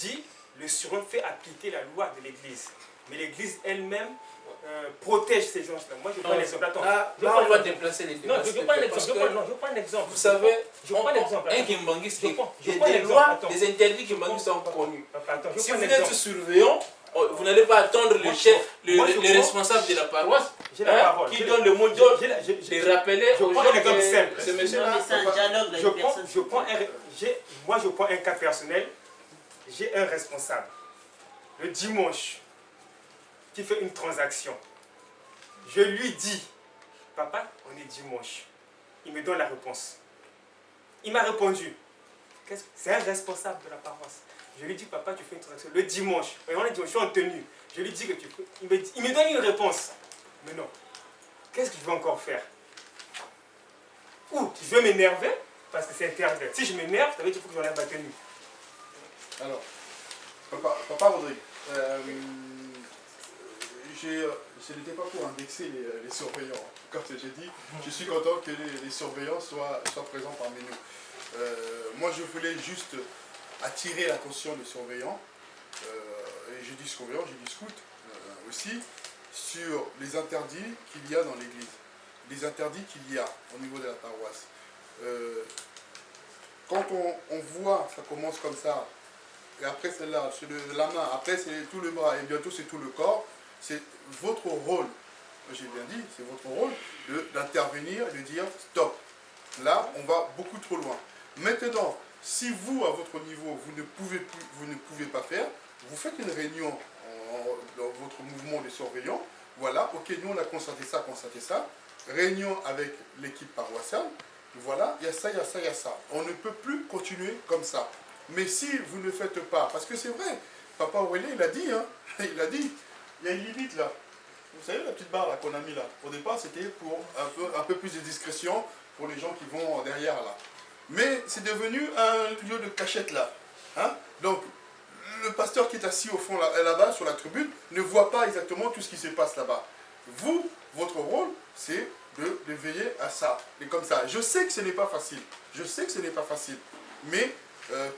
dit le surhomme fait appliquer la loi de l'Église. Mais l'Église elle-même protège ces gens-là. Moi, je prends un exemple. Attends, là, on va déplacer les débats. Non, je prends un exemple. Je prends un exemple. Vous savez, je prends un exemple. Un Kimbangiste, des lois, des interdits Kimbangiste sont connus. Si vous êtes surveillant, vous n'allez pas attendre le chef, le responsable de la paroisse, qui donne le mot d'ordre, de rappeler aux gens que ce monsieur-là. Moi, je prends un cas personnel. J'ai un responsable. Le dimanche, qui fait une transaction. Je lui dis, papa, on est dimanche. Il me donne la réponse. Il m'a répondu, c'est un responsable de la paroisse. Je lui dis, papa, tu fais une transaction le dimanche. On est dimanche, je suis en tenue. Je lui dis que tu fais. Il me donne une réponse. Mais non. Qu'est-ce que je vais encore faire? Ou je vais m'énerver, parce que c'est interdit. Si je m'énerve, ça veut dire qu'il faut que j'enlève ma tenue. Alors, papa Rodrigue, ce n'était pas pour indexer les surveillants. Comme j'ai dit, je suis content que les surveillants soient présents parmi nous. Moi, je voulais juste attirer l'attention des surveillants, et j'ai dit surveillants, j'ai dit scouts aussi, sur les interdits qu'il y a dans l'église. Les interdits qu'il y a au niveau de la paroisse. Quand on voit, ça commence comme ça, et après c'est là, c'est la main, après c'est tout le bras, et bientôt c'est tout le corps, c'est votre rôle, j'ai bien dit, c'est votre rôle d'intervenir et de dire stop. Là, on va beaucoup trop loin. Maintenant, si vous, à votre niveau, vous ne pouvez pas faire, vous faites une réunion dans votre mouvement de surveillants. Voilà, ok, nous on a constaté ça. Réunion avec l'équipe paroissiale. Voilà, il y a ça, il y a ça, il y a ça. On ne peut plus continuer comme ça. Mais si vous ne faites pas, parce que c'est vrai, Papa Aurélien, il a dit, hein, il a dit, il y a une limite là. Vous savez la petite barre là qu'on a mis là. Au départ, c'était pour un peu plus de discrétion pour les gens qui vont derrière là. Mais c'est devenu un lieu de cachette là. Hein? Donc, le pasteur qui est assis au fond là-bas sur la tribune ne voit pas exactement tout ce qui se passe là-bas. Vous, votre rôle, c'est de veiller à ça. Et comme ça, je sais que ce n'est pas facile. Je sais que ce n'est pas facile. Mais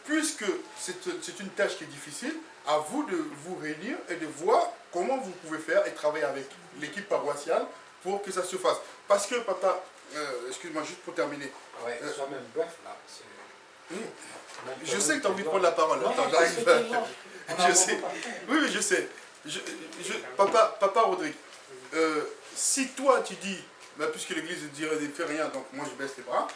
puisque c'est une tâche qui est difficile, à vous de vous réunir et de voir comment vous pouvez faire et travailler avec l'équipe paroissiale pour que ça se fasse. Parce que, papa, excuse-moi, juste pour terminer. Ouais, sois même bref là. Je sais que tu as envie de prendre la parole. Attends, j'arrive. Je sais. Oui, je sais. Papa Rodrigue, si toi tu dis, bah, puisque l'église ne fait rien, donc moi je baisse les bras,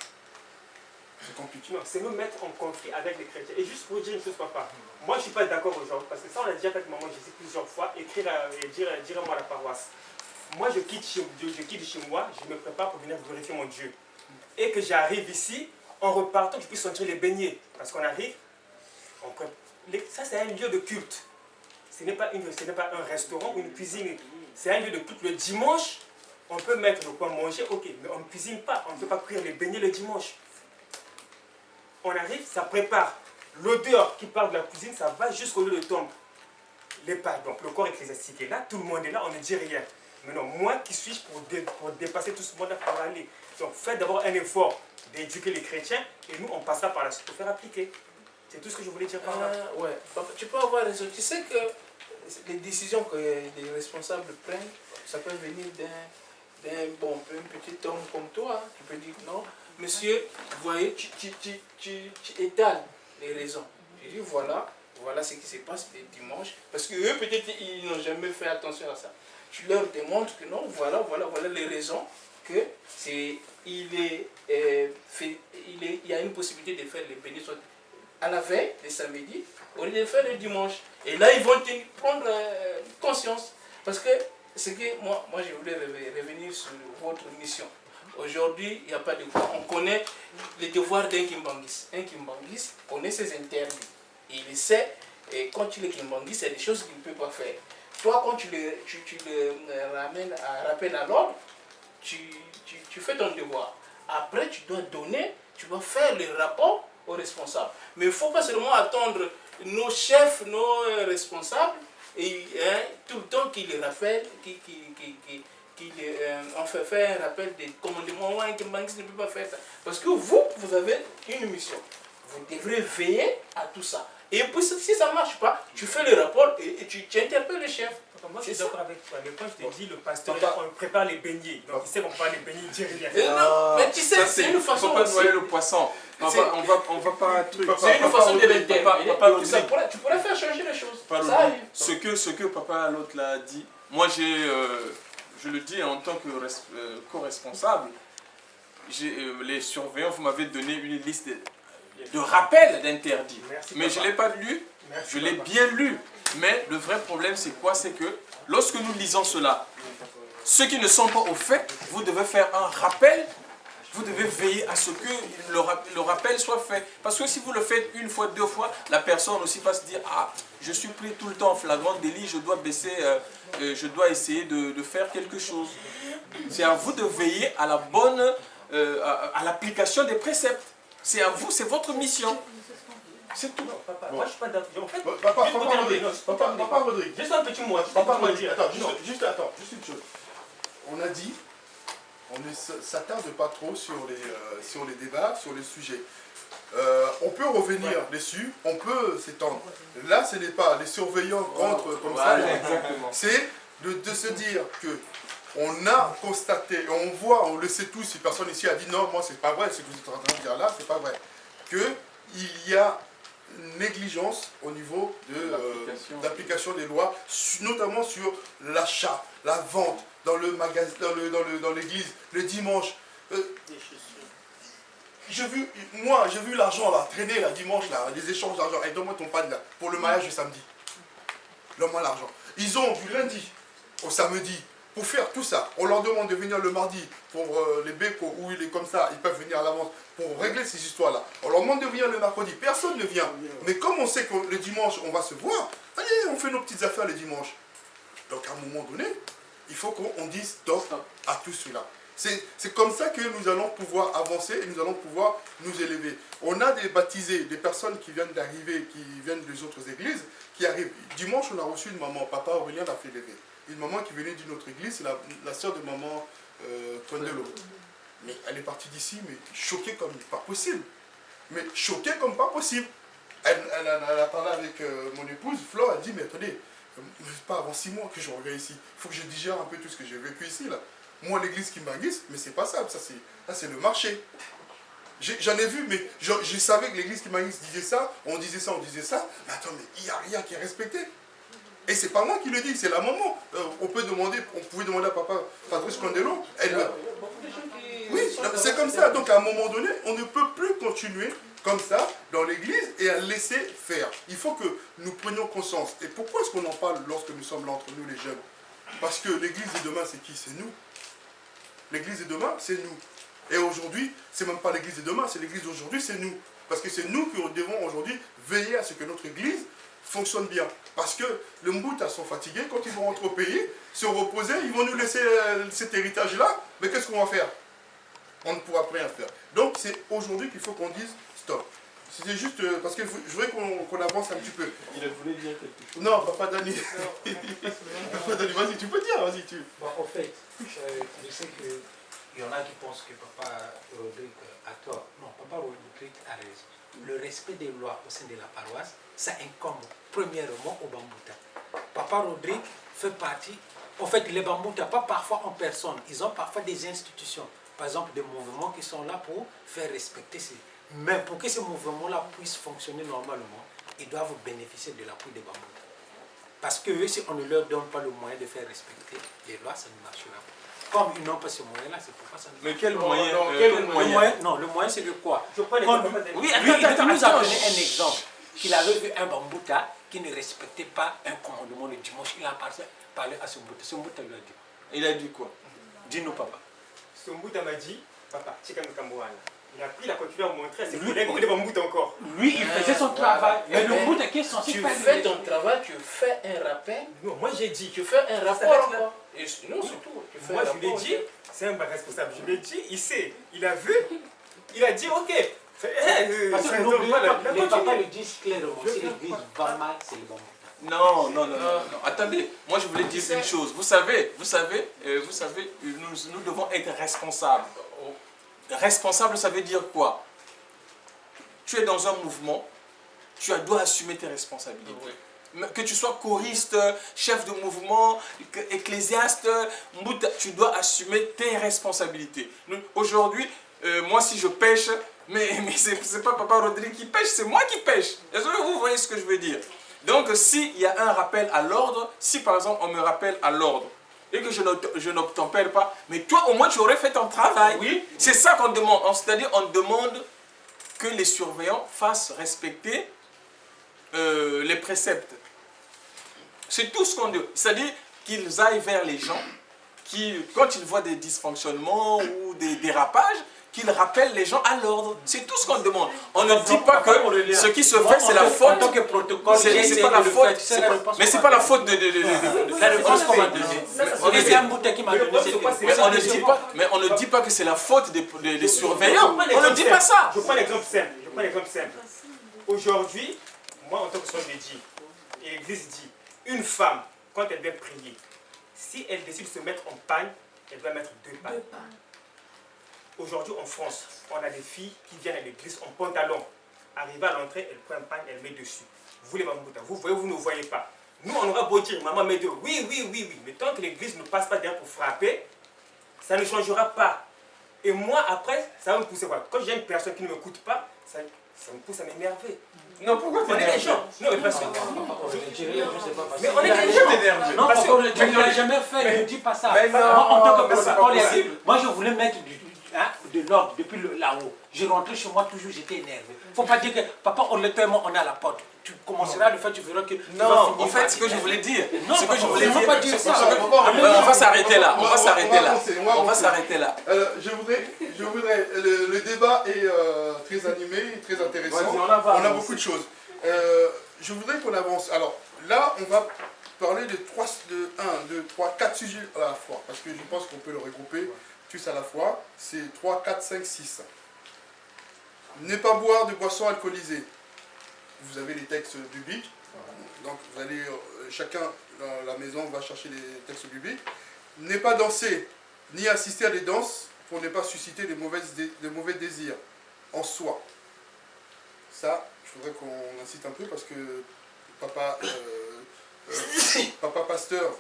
c'est compliqué. Non, c'est me mettre en conflit avec les chrétiens. Et juste pour dire une chose, papa, moi je ne suis pas d'accord aujourd'hui, parce que ça on a déjà fait maman Jésus plusieurs fois, écrire et dire à moi la paroisse. Moi je quitte chez moi, je me prépare pour venir glorifier mon Dieu. Et que j'arrive ici, en repartant, que je puisse sentir les beignets. Parce qu'on arrive, ça c'est un lieu de culte. Ce n'est pas un restaurant ou une cuisine. C'est un lieu de culte. Le dimanche, on peut mettre de quoi manger, ok, mais on ne cuisine pas. On ne peut pas cuire les beignets le dimanche. On arrive, ça prépare. L'odeur qui part de la cuisine, ça va jusqu'au lieu de tombe. Donc le corps ecclésiastique est là, tout le monde est là, on ne dit rien. Maintenant, moi, qui suis-je pour dépasser tout ce monde-là pour aller? Donc faites d'abord un effort d'éduquer les chrétiens et nous, on passera par la suite pour faire appliquer. C'est tout ce que je voulais dire par là. Ouais, tu peux avoir raison. Tu sais que les décisions que les responsables prennent, ça peut venir d'un petit homme comme toi. Tu peux dire non, monsieur, vous voyez, tu étales les raisons. Tu dis voilà ce qui se passe les dimanches. Parce qu'eux, peut-être, ils n'ont jamais fait attention à ça. Tu leur démontres que non, voilà les raisons que il y a une possibilité de faire les bénédictions à la veille, le samedi, au lieu de faire le dimanche. Et là, ils vont prendre conscience. Parce que moi je voulais revenir sur votre mission. Aujourd'hui, il n'y a pas de quoi. On connaît les devoirs d'un Kimbangis. Un Kimbangis connaît ses interdits. Il sait, et quand il est Kimbangis, il y a des choses qu'il ne peut pas faire. Toi, quand tu le rappelles à l'ordre, tu fais ton devoir. Après, tu dois faire le rapport aux responsables. Mais il ne faut pas seulement attendre nos chefs, nos responsables, et tout le temps qu'ils les rappellent, on fait un rappel des commandements, un Kimbangis ne peut pas faire ça. Parce que vous avez une mission. Vous devrez veiller à tout ça. Et puis si ça ne marche pas, tu interpelles le chef. Moi, je suis C'est d'accord avec toi, mais quand je te dis, le pasteur, Papa. on prépare les beignets. Donc, il sait qu'on prépare les beignets, il dit rien. Non, mais tu sais, Ça, c'est une façon faut pas aussi. noyer le poisson. C'est- On va pas truc. C'est une façon de Rodrigue, Papa l'interpeller. Rodrigue. Tu pourrais faire changer les choses. Papa Ça Rodrigue, arrive. ce que papa l'autre l'a dit, moi je le dis en tant que co-responsable, les surveillants, vous m'avez donné une liste de rappels d'interdits. Merci, Mais je ne l'ai pas lu, Merci, je l'ai papa. bien lu. Mais le vrai problème c'est quoi? C'est que lorsque nous lisons cela, ceux qui ne sont pas au fait, vous devez faire un rappel. Vous devez veiller à ce que le rappel soit fait. Parce que si vous le faites une fois, deux fois, la personne aussi va se dire « Ah, je suis pris tout le temps en flagrant délit, je dois baisser, je dois essayer de faire quelque chose. » C'est à vous de veiller à la bonne, à l'application des préceptes. C'est à vous, c'est votre mission. C'est tout. Non, papa, moi je suis pas d'accord. En fait, Papa juste pour terminer, Rodrigue, non, pour terminer. Papa Rodrigue. Juste un petit mot. Papa Juste un Rodrigue, dire. attends, Non. juste une chose. On a dit, on ne s'attarde pas trop sur les débats, sur les sujets. On peut revenir dessus, on peut s'étendre. Là, ce n'est pas les surveillants rentrent comme ça. Voilà, exactement. C'est de se dire que on a constaté, on voit, on le sait tous, si personne ici a dit non, moi c'est pas vrai, ce que vous êtes en train de dire là, c'est pas vrai. Qu'il y a négligence au niveau de l'application des lois, notamment sur l'achat, la vente, dans le magasin, dans l'église, le dimanche. J'ai vu l'argent là, traîner là, dimanche là, les échanges d'argent. Et donne-moi ton panne là, pour le mariage du samedi. Donne-moi l'argent. Ils ont du lundi au samedi pour faire tout ça. On leur demande de venir le mardi pour les bécos où il est comme ça, ils peuvent venir à l'avance pour régler ces histoires-là. On leur demande de venir le mercredi, personne ne vient. Mais comme on sait que le dimanche on va se voir, allez, on fait nos petites affaires le dimanche. Donc à un moment donné, il faut qu'on dise stop à tout cela. C'est comme ça que nous allons pouvoir avancer et nous allons pouvoir nous élever. On a des baptisés, des personnes qui viennent d'arriver, qui viennent des autres églises, qui arrivent. Dimanche, on a reçu une maman, papa Aurélien l'a fait lever. Une maman qui venait d'une autre église, c'est la sœur de maman Tondelo. Mais elle est partie d'ici, mais choquée comme pas possible. Mais choquée comme pas possible. Elle a parlé avec mon épouse, Flore, elle dit, mais attendez, pas avant 6 mois que je reviens ici. Il faut que je digère un peu tout ce que j'ai vécu ici, là. Moi, l'église qui m'aguise, mais c'est pas ça, c'est le marché. J'en ai vu, mais je savais que l'église qui m'aguise disait ça, on disait ça. Mais attends, mais il n'y a rien qui est respecté. Et c'est pas moi qui le dis, c'est la maman. On pouvait demander à papa Patrice Condelo. Oui, c'est comme ça. Donc à un moment donné, on ne peut plus continuer comme ça dans l'église et à laisser faire. Il faut que nous prenions conscience. Et pourquoi est-ce qu'on en parle lorsque nous sommes là entre nous les jeunes? Parce que l'église de demain, c'est qui? C'est nous. L'église de demain, c'est nous. Et aujourd'hui, c'est même pas l'église de demain, c'est l'église d'aujourd'hui, c'est nous. Parce que c'est nous qui devons aujourd'hui veiller à ce que notre église fonctionne bien. Parce que les Mboutas sont fatigués, quand ils vont rentrer au pays, se reposer, ils vont nous laisser cet héritage-là. Mais qu'est-ce qu'on va faire? On ne pourra plus rien faire. Donc c'est aujourd'hui qu'il faut qu'on dise stop. C'était juste parce que je voudrais qu'on avance un petit peu. Il voulait dire quelque chose. Non, papa Dani. Papa Dani, vas-y, tu peux dire, vas-y. Bon, en fait, je sais qu'il y en a qui pensent que papa Rodrigue a tort. Non, papa Rodrigue a raison. Le respect des lois au sein de la paroisse, ça incombe premièrement aux Bambouta. Papa Rodrigue fait partie, en fait, les Bambouta, pas parfois en personne, ils ont parfois des institutions, par exemple des mouvements qui sont là pour faire respecter ces... Mais pour que ces mouvements-là puissent fonctionner normalement, ils doivent bénéficier de l'appui des Bambouta. Parce que si on ne leur donne pas le moyen de faire respecter les lois, ça ne marchera pas. Comme ils n'ont pas ce moyen-là, c'est pourquoi ça ne marche pas. Mais quel moyen? Non, le moyen c'est de quoi? Je prends les Comme, papas Dani. oui, lui, il nous a donné un exemple. Qu'il avait vu un Bambouta qui ne respectait pas un commandement le dimanche. Il a parlé à ce Mbouta. Ce Mbouta lui a dit. Il a dit quoi? Dis-nous, papa. Ce Mbouta m'a dit, papa, Chikam Kambouana. Il a pris, il a continué à montrer à ses collègues où il est Bambouta encore. Lui, il faisait son travail. Mais le Mbouta qui est censé Tu faire fais ton travail, tu fais un rappel, Non, moi j'ai dit. tu fais un rapport s'arrête là. encore. Et non, c'est tout. Tu fais Moi un je lui ai rapport, dit, c'est un responsable. Je lui ai dit, il sait, il a vu, il a dit ok. Parce que n'oubliez pas, les papas le disent clairement. Si l'église va mal, c'est le Bambouta. Non. Attendez, moi je voulais dire une chose. Vous savez, nous devons être responsables. Responsable, ça veut dire quoi? Tu es dans un mouvement, tu dois assumer tes responsabilités. que tu sois choriste, chef de mouvement, ecclésiaste, tu dois assumer tes responsabilités. Aujourd'hui, moi si je pêche, mais c'est pas Papa Rodrigue qui pêche, c'est moi qui pêche. Est-ce que vous voyez ce que je veux dire? Donc s'il y a un rappel à l'ordre, si par exemple on me rappelle à l'ordre, et que je n'obtempère pas, mais toi au moins tu aurais fait ton travail. Oui. C'est ça qu'on demande. C'est-à-dire on demande que les surveillants fassent respecter les préceptes. C'est tout ce qu'on dit. C'est-à-dire qu'ils aillent vers les gens, qui, quand ils voient des dysfonctionnements ou des dérapages, qu'ils rappellent les gens à l'ordre. C'est tout ce qu'on demande. On ne dit pas que ce qui se fait, c'est la faute. En tant que protocole, c'est pas la faute. Mais c'est pas la faute de la réponse qu'on m'a donnée. C'est un bouton qui m'a donné. Mais on ne dit pas que c'est la faute des surveillants. On ne dit pas ça. Je prends l'exemple simple. Aujourd'hui, moi en tant que soeur de Dieu, et l'Église dit, une femme, quand elle vient prier, si elle décide de se mettre en panne, elle doit mettre 2 pannes. Aujourd'hui en France, on a des filles qui viennent à l'église en pantalon. Arrivée à l'entrée, elle prend un panne, elle met dessus. Vous les mamoutas, vous voyez, vous ne voyez pas. Nous, on aura beau dire, maman met 2, oui. Mais tant que l'église ne passe pas derrière pour frapper, ça ne changera pas. Et moi, après, ça va me pousser. Voilà. Quand j'ai une personne qui ne m'écoute pas, ça me pousse à m'énerver. Non, pourquoi on est des gens. Non, mais parce que... Mais on est des gens. Non, parce que tu ne l'as jamais fait, ne dis pas ça. Moi, en tant que protocole, moi, je voulais mettre de l'ordre depuis là-haut. Je rentrais chez moi toujours, j'étais énervé. Il ne faut pas dire que papa, on est tellement, on est à la porte. Tu commenceras à le faire, tu verras que... Non, en fait, ce que je voulais dire... Non, ce que je voulais dire... pas dire ça. On va s'arrêter là. On va s'arrêter là. Je voudrais... Le débat est très animé, très intéressant. On a beaucoup de choses. Je voudrais qu'on avance. Alors, là, on va parler de 4 sujets à la fois. Parce que je pense qu'on peut le regrouper tous à la fois. C'est 3, 4, 5, 6. Ne pas boire de boissons alcoolisées. Vous avez les textes bibliques. Donc, vous allez, chacun dans la maison va chercher les textes bibliques. Ne pas danser, ni assister à des danses pour ne pas susciter de mauvais désirs en soi. Ça, je voudrais qu'on incite un peu parce que papa pasteur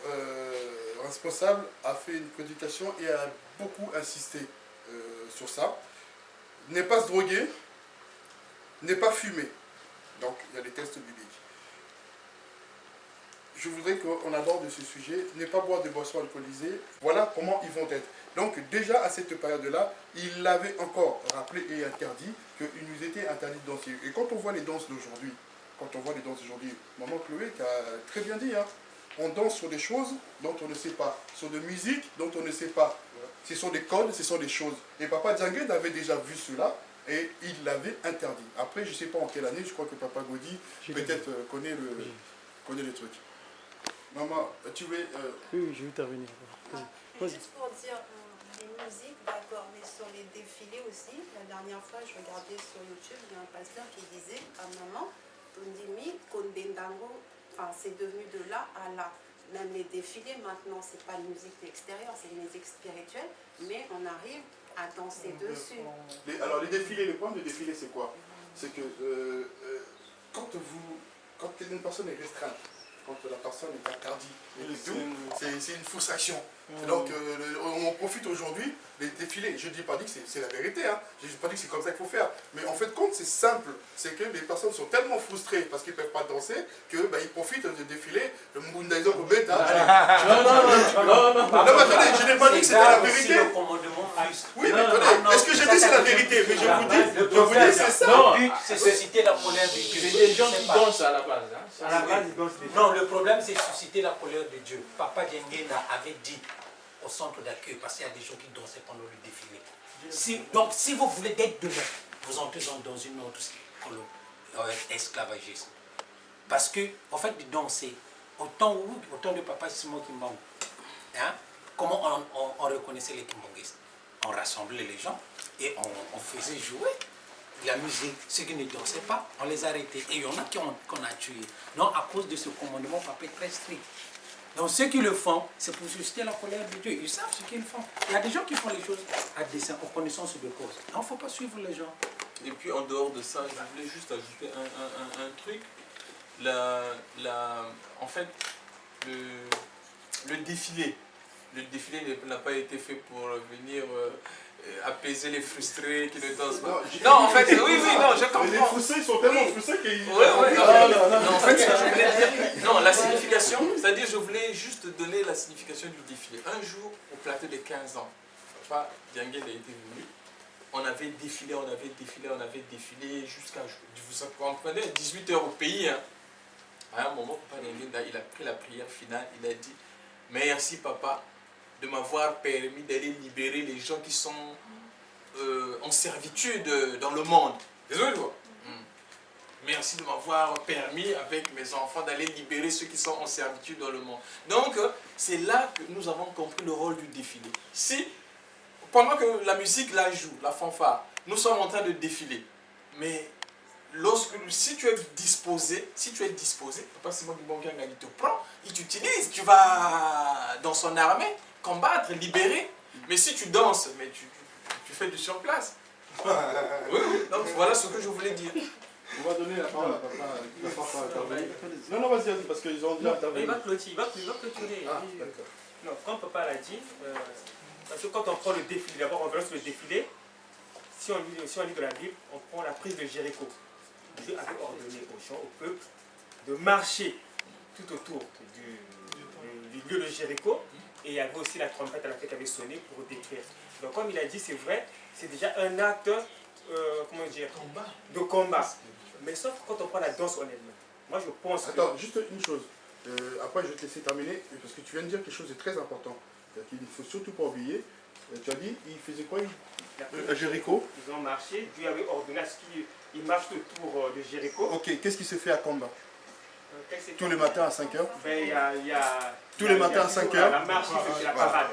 responsable a fait une prédication et a beaucoup insisté sur ça. Ne pas se droguer, ne pas fumer. Donc, il y a les textes bibliques. Je voudrais qu'on aborde ce sujet, ne pas boire de boissons alcoolisées. Voilà comment ils vont être. Donc, déjà à cette période-là, il l'avait encore rappelé et interdit qu'il nous était interdit de danser. Et quand on voit les danses d'aujourd'hui, maman Chloé qui a très bien dit, hein, on danse sur des choses dont on ne sait pas, sur de musique dont on ne sait pas. Ce sont des codes, ce sont des choses. Et Papa Djangued avait déjà vu cela et il l'avait interdit. Après, je ne sais pas en quelle année, je crois que Papa Gaudi peut-être connaît le truc. Maman, tu veux... Oui, je vais intervenir. Juste pour dire, les musiques, d'accord, mais sur les défilés aussi, la dernière fois, je regardais sur YouTube, il y a un pasteur qui disait à maman, Tondimi, Kondendango, enfin, c'est devenu de là à là. Même les défilés, maintenant, c'est pas une musique extérieure, c'est une musique spirituelle, mais on arrive à danser dessus. Alors, les défilés, le problème des défilés, c'est quoi? C'est que quand une personne est restreinte, quand la personne est interdite, c'est une frustration. Donc, on profite aujourd'hui des défilés. Je n'ai pas dit que c'est la vérité, hein. Je n'ai pas dit que c'est comme ça qu'il faut faire. Mais en fait, compte, c'est simple. C'est que les personnes sont tellement frustrées parce qu'ils ne peuvent pas danser qu'ils profitent de défiler. Le Mundaïzo au bête. Non, mais attendez, je n'ai pas dit que c'était la vérité. Oui, mais attendez, est-ce que j'ai dit c'est la vérité? Mais je vous dis, c'est ça. Le but, c'est susciter la colère de Dieu. C'est des gens qui dansent à la base. À la base, ils dansent déjà. Non, le problème, c'est susciter la colère de Dieu. Papa Djengue avait dit au centre d'accueil, parce qu'il y a des gens qui dansaient pendant le défilé. Donc, si vous voulez d'être demain, vous entrez dans une autre esclavagisme. Parce que, en fait, de danser, au temps de Papa Simon Kimbangu, hein, comment on reconnaissait les Kimbanguistes? On rassemblait les gens et on faisait jouer la musique. Ceux qui ne dansaient pas, on les arrêtait. Et il y en a qu'on a tués. Non, à cause de ce commandement, Papa est très strict. Donc ceux qui le font, c'est pour susciter la colère de Dieu. Ils savent ce qu'ils font. Il y a des gens qui font les choses à dessein, en connaissance de cause. Il ne faut pas suivre les gens. Et puis en dehors de ça, je voulais juste ajouter un truc. fait, le défilé n'a pas été fait pour venir apaiser les frustrés qui ne dansent pas. Non, en fait, oui, non, je comprends. Les frustrés, ils sont tellement frustrés qu'ils... Non, en fait, ce que je voulais dire, non, la signification, c'est-à-dire, je voulais juste donner la signification du défilé. Un jour, au plateau de 15 ans, Papa Dianguel a été venu, on avait défilé jusqu'à, vous comprenez, 18 h au pays. Hein. À un moment, Papa Dianguel, il a pris la prière finale, il a dit, merci papa de m'avoir permis d'aller libérer les gens qui sont en servitude dans le monde. Désolé, toi. Merci de m'avoir permis, avec mes enfants, d'aller libérer ceux qui sont en servitude dans le monde. Donc, c'est là que nous avons compris le rôle du défilé. Si, pendant que la musique la joue, la fanfare, nous sommes en train de défiler, mais si tu es disposé, Papa Simon Dibonga, il te prend, il t'utilise, tu vas dans son armée, combattre, libérer. Mais si tu danses, mais tu fais du surplace. Oui, donc voilà ce que je voulais dire. On va donner la parole à papa. Non, vas-y, parce qu'ils ont déjà intervenu. Il va clôturer. Ah, d'accord. Non, comme papa l'a dit, parce que quand on prend le défilé, d'abord on verra sur le défilé, si on lit de la Bible, on prend la prise de Jéricho. Dieu avait ordonné aux gens, au peuple, de marcher tout autour du lieu de Jéricho. Et il y avait aussi la trompette à la fête qui avait sonné pour décrire. Donc comme il a dit, c'est vrai, c'est déjà un acte de combat. Mais sauf que quand on prend la danse en elle-même, moi je pense Attends, juste une chose. Après je vais te laisser terminer, parce que tu viens de dire quelque chose de très important. Qu'il ne faut surtout pas oublier. Tu as dit, il faisait quoi à Jéricho? Ils ont marché, Dieu avait ordonné à ce qu'ils marchent autour de Jéricho. Ok, qu'est-ce qui se fait à Kamba? Tous les matins à 5 h? Tous les matins à 5 h. La marche, c'est la parade.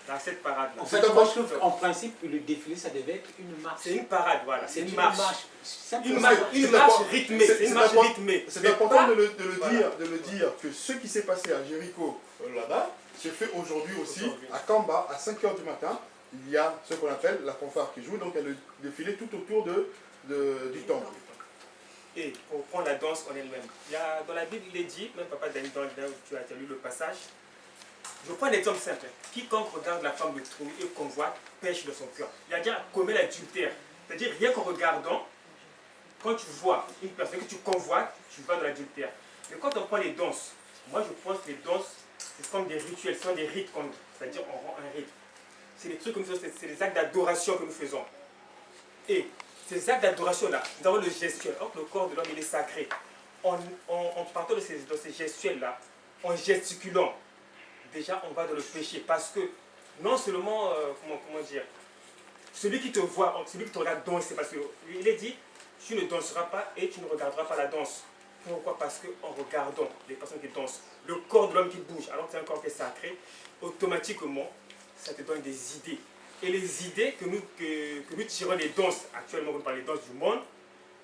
Dans cette parade-là. En fait, moi je trouve qu'en principe, le défilé, ça devait être une marche. C'est une parade, voilà. C'est une marche. Une marche rythmée. C'est une marche rythmée. C'est important de le dire que ce qui s'est passé à Jéricho là-bas se fait aujourd'hui aussi à Kamba à 5 h du matin. Il y a ce qu'on appelle la fanfare qui joue, donc elle a le défilé tout autour du temple. Et pour prendre la danse en elle-même, dans la Bible, il est dit, même papa Daniel, tu as lu le passage, je prends un exemple simple. Quiconque regarde la femme de trou et convoite pêche de son cœur. Il a dit commet l'adultère. C'est-à-dire rien qu'en regardant, quand tu vois une personne que tu convoites, tu vas dans l'adultère. Mais quand on prend les danses, moi je pense que les danses, c'est comme des rituels, ce sont des rites, c'est-à-dire on rend un rite. C'est des trucs que nous faisons, c'est des actes d'adoration que nous faisons. Et ces actes d'adoration-là, nous avons le gestuel. Or, le corps de l'homme, il est sacré. En partant de ces gestuels-là, en gesticulant, déjà, on va dans le péché. Parce que, non seulement, comment dire, celui qui te voit, celui qui te regarde danser, parce qu'il est dit, tu ne danseras pas et tu ne regarderas pas la danse. Pourquoi? Parce qu'en regardant les personnes qui dansent, le corps de l'homme qui bouge, alors que c'est un corps qui est sacré, automatiquement, ça te donne des idées. Et les idées que nous tirons des danses, actuellement on parle des danses du monde,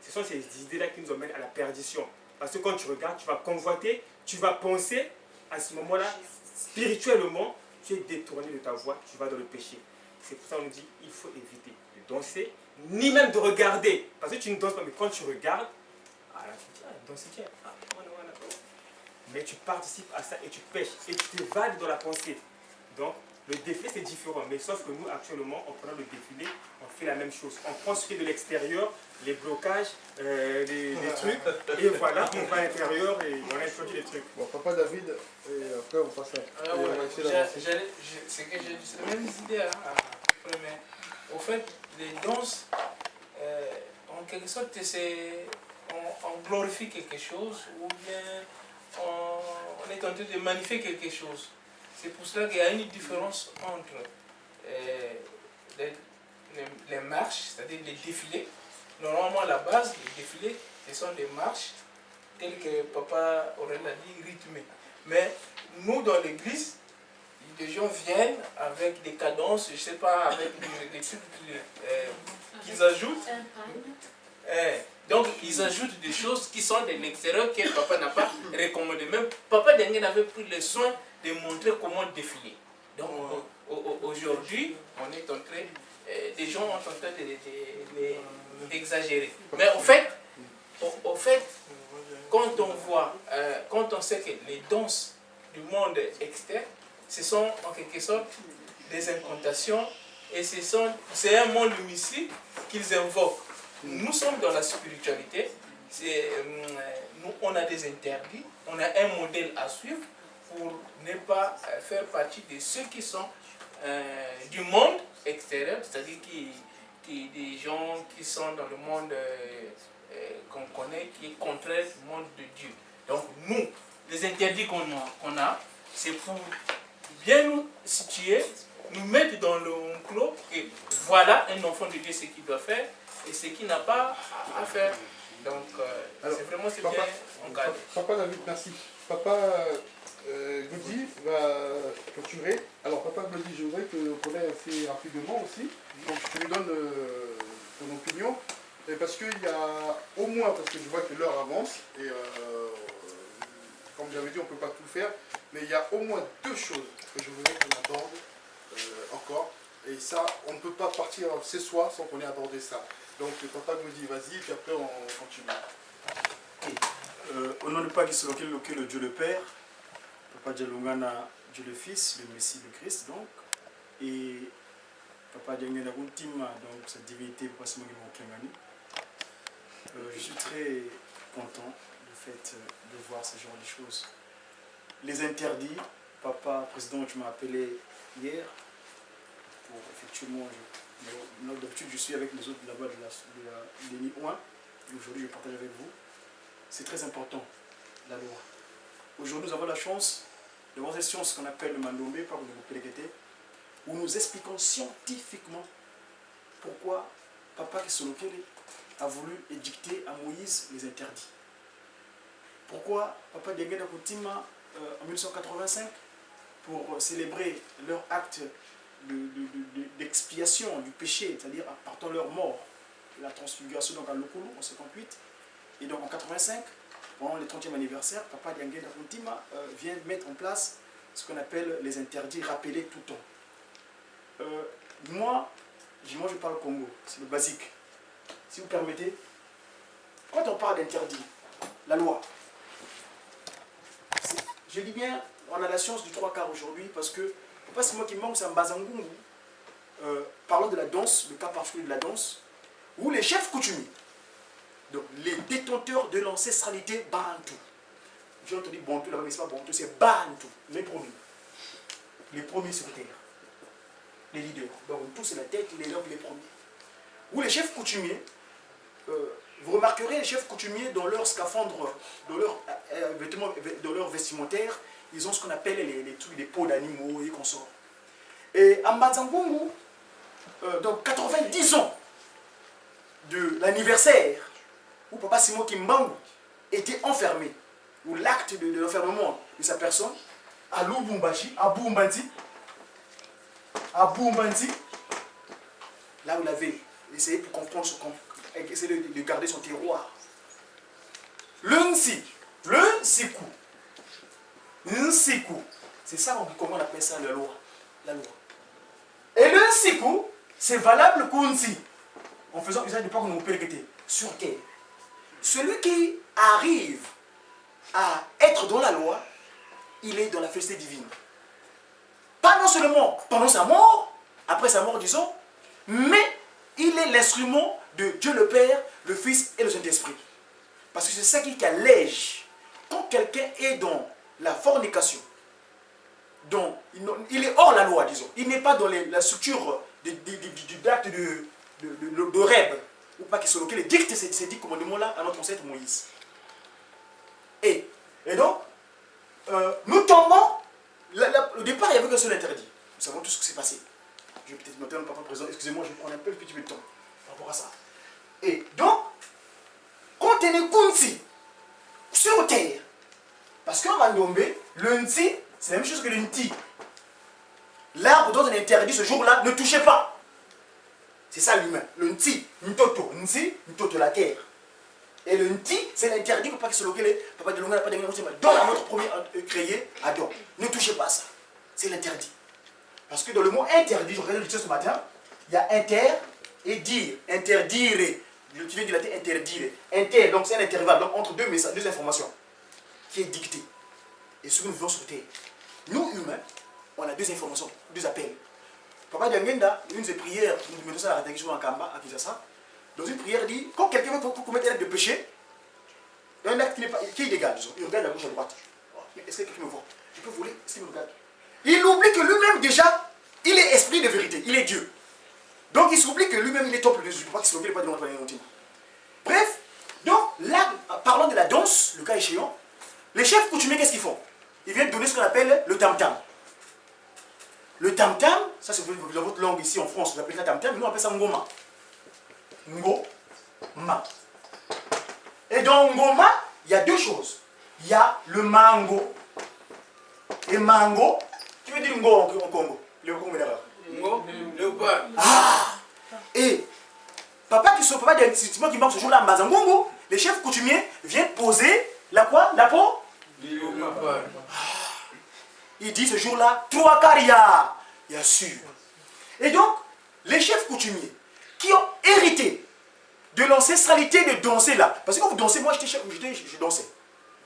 ce sont ces idées-là qui nous emmènent à la perdition. Parce que quand tu regardes, tu vas convoiter, tu vas penser, à ce moment-là, spirituellement, tu es détourné de ta voie, tu vas dans le péché. C'est pour ça qu'on nous dit, il faut éviter de danser, ni même de regarder. Parce que tu ne danses pas, mais quand tu regardes, danser, tiens, mais tu participes à ça et tu pêches, et tu t'évades dans la pensée. Donc, le défilé c'est différent, mais sauf que nous actuellement, en prenant le défilé, on fait la même chose. On prend ce qui est de l'extérieur, les blocages, les trucs, et voilà, on va à l'intérieur et on introduit les trucs. Bon, papa David, et après on passe à... C'est que j'ai les mêmes idées. Mais au fait, les danses, en quelque sorte, on glorifie quelque chose ou bien on est en train de magnifier quelque chose. C'est pour cela qu'il y a une différence entre les marches, c'est-à-dire les défilés. Normalement, à la base, les défilés, ce sont des marches telles que papa Aurel a dit, rythmées. Mais nous, dans l'église, les gens viennent avec des cadences, je ne sais pas, avec des trucs qu'ils ajoutent. Donc, ils ajoutent des choses qui sont de l'extérieur que papa n'a pas recommandé. Même papa Daniel avait pris le soin de montrer comment défiler. Donc, aujourd'hui, on est en train, des gens sont en train d'exagérer. Mais au fait, quand on voit, quand on sait que les danses du monde externe, ce sont en quelque sorte des incantations et c'est un monde mystique qu'ils invoquent. Nous sommes dans la spiritualité, nous on a des interdits, on a un modèle à suivre pour ne pas faire partie de ceux qui sont du monde extérieur, c'est-à-dire des gens qui sont dans le monde qu'on connaît, qui est contraire au monde de Dieu. Donc nous, les interdits qu'on a, c'est pour bien nous situer, nous mettre dans le clos que voilà un enfant de Dieu ce qu'il doit faire et ce qu'il n'a pas à faire. Donc c'est vraiment bien encadré. Papa David, merci. Papa Gaudi va clôturer. Alors Papa Gaudi, je voudrais que vous connaissiez assez rapidement aussi. Donc je lui donne ton opinion. Et parce qu'il y a au moins, parce que je vois que l'heure avance, et comme j'avais dit, on ne peut pas tout faire, mais il y a au moins deux choses que je voudrais qu'on aborde encore. Et ça, on ne peut pas partir ce soir sans qu'on ait abordé ça. Donc Papa Gaudi, vas-y, puis après on continue. Au nom de Papa Gisolokè, le Dieu le Père, Papa Djalungana, Dieu le Fils, le Messie, le Christ, donc, et Papa Djangena Guntima, donc sa divinité, Papa Simon Kengani. Je suis très content du fait de voir ce genre de choses. Les interdits, Papa Président, tu m'as appelé hier pour effectivement, d'habitude je suis avec les autres là-bas de l'ENI 1, et aujourd'hui je partage avec vous. C'est très important, la loi. Aujourd'hui, nous avons la chance de voir cette science qu'on appelle le Mandombe, par le Pélékété, où nous expliquons scientifiquement pourquoi Papa Gisolokè a voulu édicter à Moïse les interdits. Pourquoi Papa Djangena Guntima, en 1985, pour célébrer leur acte d'expiation du péché, c'est-à-dire partant leur mort, la transfiguration donc à Lokolo en 1958, et donc en 85, pendant le 30e anniversaire, Papa Djangena Guntima vient mettre en place ce qu'on appelle les interdits rappelés tout le temps. Moi, je parle Congo, c'est le basique. Si vous permettez, quand on parle d'interdit, la loi, je dis bien, on a la science du 3/4 aujourd'hui parce que, pas c'est moi qui manque, c'est un Bazangungu, parlant de la danse, le cas particulier de la danse, où les chefs coutumiers, donc les détenteurs de l'ancestralité Bantou, j'ai entendu Bantou là-bas, mais c'est pas Bantou, c'est Bantou, les premiers sur terre, les leaders, donc tous c'est la tête, les lobes, les premiers. Où les chefs coutumiers, vous remarquerez les chefs coutumiers dans leur scaphandre, dans leur vêtements, dans leur vestimentaire, ils ont ce qu'on appelle les trucs, des peaux d'animaux et consorts. Et à Mbazangungu, donc 90 ans de l'anniversaire où Papa Simon Kimbangu était enfermé, où l'acte de l'enfermement de sa personne, à Lubumbashi, à Bumbanti, là où il avait essayé pour comprendre essayer de garder son terroir. Le Nsiku, c'est ça comment on appelle ça la loi. Et le Nsiku, c'est valable qu'Unsi, en faisant usage du port sur terre. Celui qui arrive à être dans la loi, il est dans la félicité divine. Pas non seulement pendant sa mort, après sa mort disons, mais il est l'instrument de Dieu le Père, le Fils et le Saint-Esprit. Parce que c'est ça qui allège. Quand quelqu'un est dans la fornication, donc il est hors la loi, disons. Il n'est pas dans la structure du acte de rêve, ou pas qu'il soit local, il dicte ces 10 commandements-là à notre ancêtre Moïse. Et donc, nous tombons, au départ, il n'y avait qu'un seul interdit. Nous savons tout ce qui s'est passé. Je vais peut-être noter un papa présent, excusez-moi, je vais prendre un petit peu de temps par rapport à ça. Et donc, quand on est Kunsi, sur terre, parce qu'en Mandombe, le Nti, c'est la même chose que le Nti. L'arbre dont on est interdit ce jour-là, ne touchez pas. C'est ça l'humain. Le Nti, Ntoto, Nti, Ntoto, la terre. Et le Nti, c'est l'interdit pour pas qu'il se loque les papa de Longa, pas de dans la notre premier créé, Adam. Ne touchez pas ça. C'est l'interdit. Parce que dans le mot interdit, je regardais le ce matin, il y a inter et dire. Interdire tu viens du latin interdire. Inter, donc c'est un intervalle, donc entre deux messages, deux informations, qui est dictée. Et ce que nous vivons sur Terre. Nous, humains, on a deux informations, deux appels. Papa Diangenda, une de ses prières, nous mettons ça à la télévision en Kamba, à Kinshasa. Dans une prière, dit quand quelqu'un veut commettre un acte de péché, un acte qui est illégal, disons, il regarde à gauche à droite. Est-ce que quelqu'un me voit? Je peux voler? Est-ce qu'il me regarde? Il oublie que lui-même, déjà, il est esprit de vérité, il est Dieu. Donc il s'oublie que lui-même, il est temple de Dieu. Pas qu'il ne pas de notre intime. Bref, donc là, parlant de la danse, le cas échéant, les chefs coutumiers, qu'est-ce qu'ils font? Ils viennent donner ce qu'on appelle le tam-tam. Le tam-tam, ça c'est dans votre langue ici en France, vous appelez ça tam-tam, mais nous on appelle ça ngoma. Ngoma. Et dans ngoma, il y a deux choses. Il y a le mango. Et mango, tu veux dire ngo en Congo? Le Congo Léopard. Ah! Et papa qui manque ce jour-là à Mazangongo, les chefs coutumiers viennent poser la quoi? La peau? Léopard. Il dit ce jour-là, trois caria, bien sûr. Et donc, les chefs coutumiers qui ont hérité de l'ancestralité de danser là, parce que quand vous dansez, moi je dansais.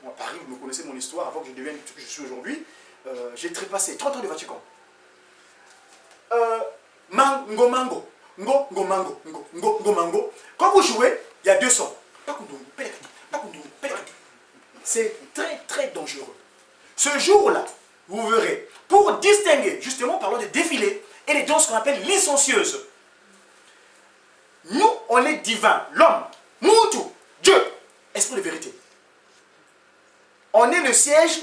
Moi, Paris, vous me connaissez mon histoire, avant que je devienne ce que je suis aujourd'hui, j'ai trépassé 30 ans de Vatican. Mango, mango, ngo mango, ngo mango. Quand vous jouez, il y a deux sons. C'est très très dangereux. Ce jour-là, vous verrez, pour distinguer, justement, parlons de défilés et les danses qu'on appelle licencieuses. Nous, on est divin, l'homme, Moutu, Dieu, esprit de vérité. On est le siège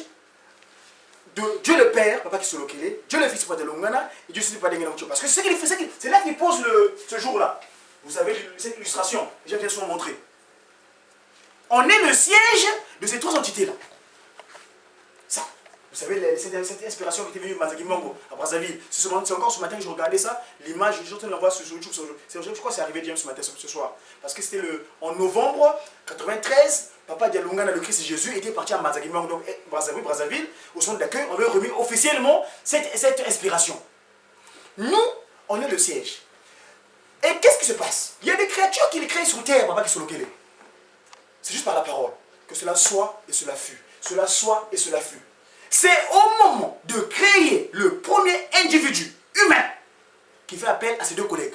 de Dieu le Père, Papa Kisolokele, Dieu le Fils Papa de Longana, et Dieu Sidi Padengana Moutu. Parce que c'est ce qu'il fait, c'est là qu'il pose ce jour-là. Vous savez, cette illustration, j'ai bien souvent montré. On est le siège de ces trois entités-là. Ça. Vous savez, cette inspiration qui était venue de Mazagi Mango à Brazzaville. C'est encore ce matin que je regardais ça. L'image, je suis en train de la voir sur YouTube. Je crois que c'est arrivé bien ce matin, ce soir. Parce que c'était en novembre 93. Papa Dialungana, le Christ Jésus, était parti à Mazagi Mango, donc Brazzaville, au centre d'accueil. On lui a remis officiellement cette inspiration. Nous, on est le siège. Et qu'est-ce qui se passe? Il y a des créatures qui les créent sur terre, Papa Kisolokele. C'est juste par la parole que cela soit et cela fut. Cela soit et cela fut. C'est au moment de créer le premier individu humain qui fait appel à ses deux collègues.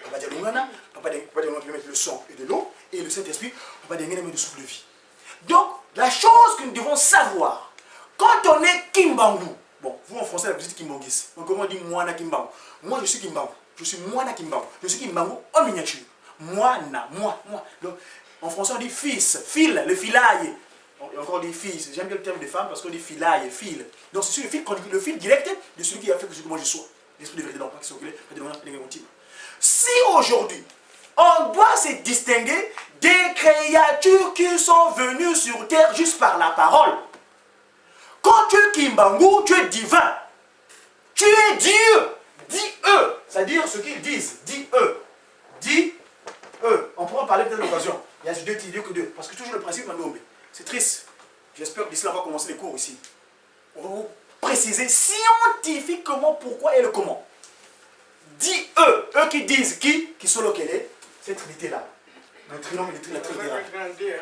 Papa Dialungana, Papa Dialungana qui mettre le sang et de l'eau, et le Saint-Esprit, Papa Dialungana met le souffle de vie. Donc, la chose que nous devons savoir, quand on est Kimbangu, bon, vous en français, vous dites Kimbangis, donc comment on dit Moana Kimbangu? Moi, je suis Kimbangu, je suis Moana Kimbangu, je suis Kimbangu en miniature. Moana, moi. Donc, en français, on dit fils, fil, le filaille. Et encore des filles, j'aime bien le terme de femme parce qu'on dit filaille, fil. Donc c'est le fil direct de celui qui a fait que moi je sois. L'esprit de vérité dans le qui s'occupe. Si aujourd'hui, on doit se distinguer des créatures qui sont venues sur terre juste par la parole. Quand tu es Kimbangu, tu es divin. Tu es Dieu. Dis-eux. C'est-à-dire ce qu'ils disent. Dis-eux. Dis-eux. On pourra en parler peut-être à l'occasion. Il y a deux Dieu que deux. Parce que toujours le principe Mandombe. C'est triste. J'espère que d'ici là, on va commencer les cours ici. On va vous préciser scientifiquement pourquoi et le comment. Dis eux qui disent qui sont localisés, cette trinité-là. Le trinôme, la trinité.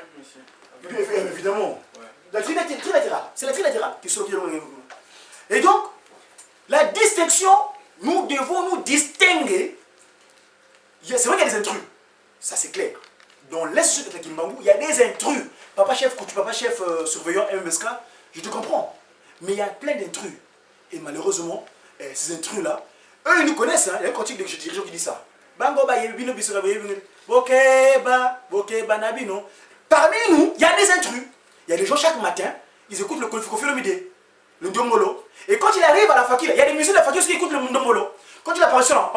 Évidemment. La trinité latérale. C'est la trinité latérale qui sont localisés. Et donc, la distinction, nous devons nous distinguer. C'est vrai qu'il y a des intrus. Ça, c'est clair. Dans l'institution de Kimbangu, il y a des intrus. Papa chef surveillant MSK, je te comprends. Mais il y a plein d'intrus. Et malheureusement, ces intrus-là, eux, ils nous connaissent. Hein. Il y a un cantique de dirigeant qui dit ça. Parmi nous, il y a des intrus. Il y a des gens chaque matin, ils écoutent le Kofi Lomide, le Ndombolo. Et quand il arrive à la fakir, il y a des musiciens de la fakir qui écoutent le Ndombolo. Quand il apparaît là,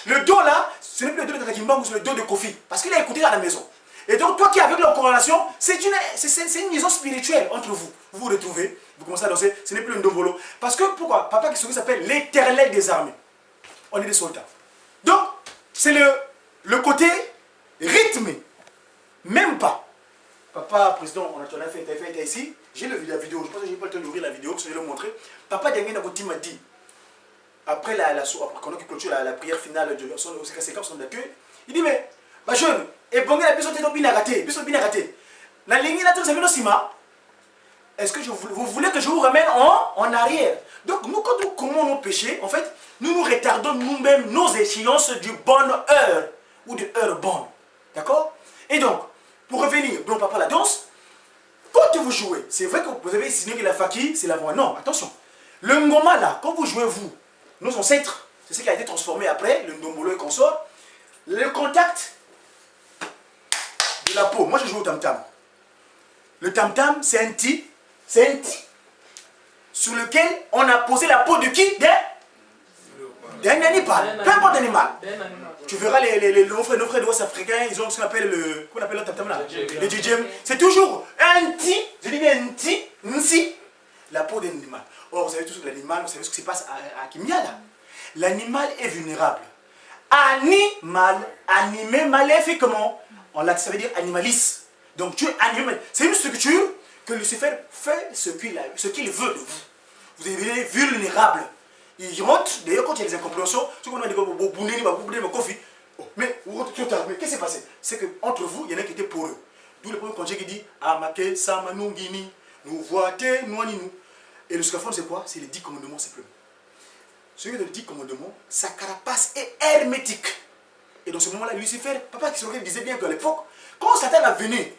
le dos là, ce n'est plus le dos de Takimbangu, c'est le dos de Kofi. Parce qu'il a écouté à la maison. Et donc, toi qui es avec leur corrélation, c'est une liaison spirituelle entre vous. Vous vous retrouvez, vous commencez à danser, ce n'est plus un Ndombolo. Parce que pourquoi? Papa qui s'appelle l'Éternel des armées. On est des soldats. Donc, c'est le côté rythmé. Même pas. Papa, président, on a fait ici. J'ai la vidéo, je pense que je n'ai pas le temps d'ouvrir la vidéo, parce que je vais le montrer. Papa Diangena m'a dit, après qu'on a clôturé la prière finale de son d'accueil, il dit, mais, ma jeune, Et bon, la personne est bien raté. La ligne là, tout ça vient ciment. Est-ce que vous voulez que je vous ramène en arrière? Donc, nous, quand nous commettons nos péchés, en fait, nous retardons nous-mêmes nos échéances du bonne heure ou de heure bonne. D'accord? Et donc, pour revenir, non pas la danse, quand vous jouez, c'est vrai que vous avez signé que la fakir, c'est la voix. Non, attention. Le ngoma là, quand vous jouez vous, nos ancêtres, c'est ce qui a été transformé après, le ndombolo et consort, le contact de la peau. Moi, je joue au tam-tam. Le tam-tam, c'est un ti sur lequel on a posé la peau de qui? D'un animal, peu importe l'animal. Tu verras nos frères de l'Ouest africain, ils ont ce qu'on appelle le tam-tam là, le djidjem. C'est toujours un ti, je dis bien un ti, nsi, la peau d'un animal. Or, vous savez tous que l'animal, vous savez ce qui se passe à Kimia là. L'animal est vulnérable. Animé, maléfique, comment? Ça veut dire animaliste. Donc tu es animé. C'est une structure que Lucifer fait ce qu'il veut de vous. Vous êtes vulnérable. Il rentre, d'ailleurs quand il y a des incompréhensions, tu connais des mais qu'est-ce qui s'est passé? C'est qu'entre vous, il y en a qui étaient pour eux. D'où le premier congé qui dit Amake Samanungini, nous voitez, nous. Et le scaphone, c'est quoi? C'est les 10 commandements simplement. Celui de les 10 commandements, sa carapace est hermétique. Et dans ce moment-là, Lucifer, papa qui disait bien qu'à l'époque, quand Satan a venu,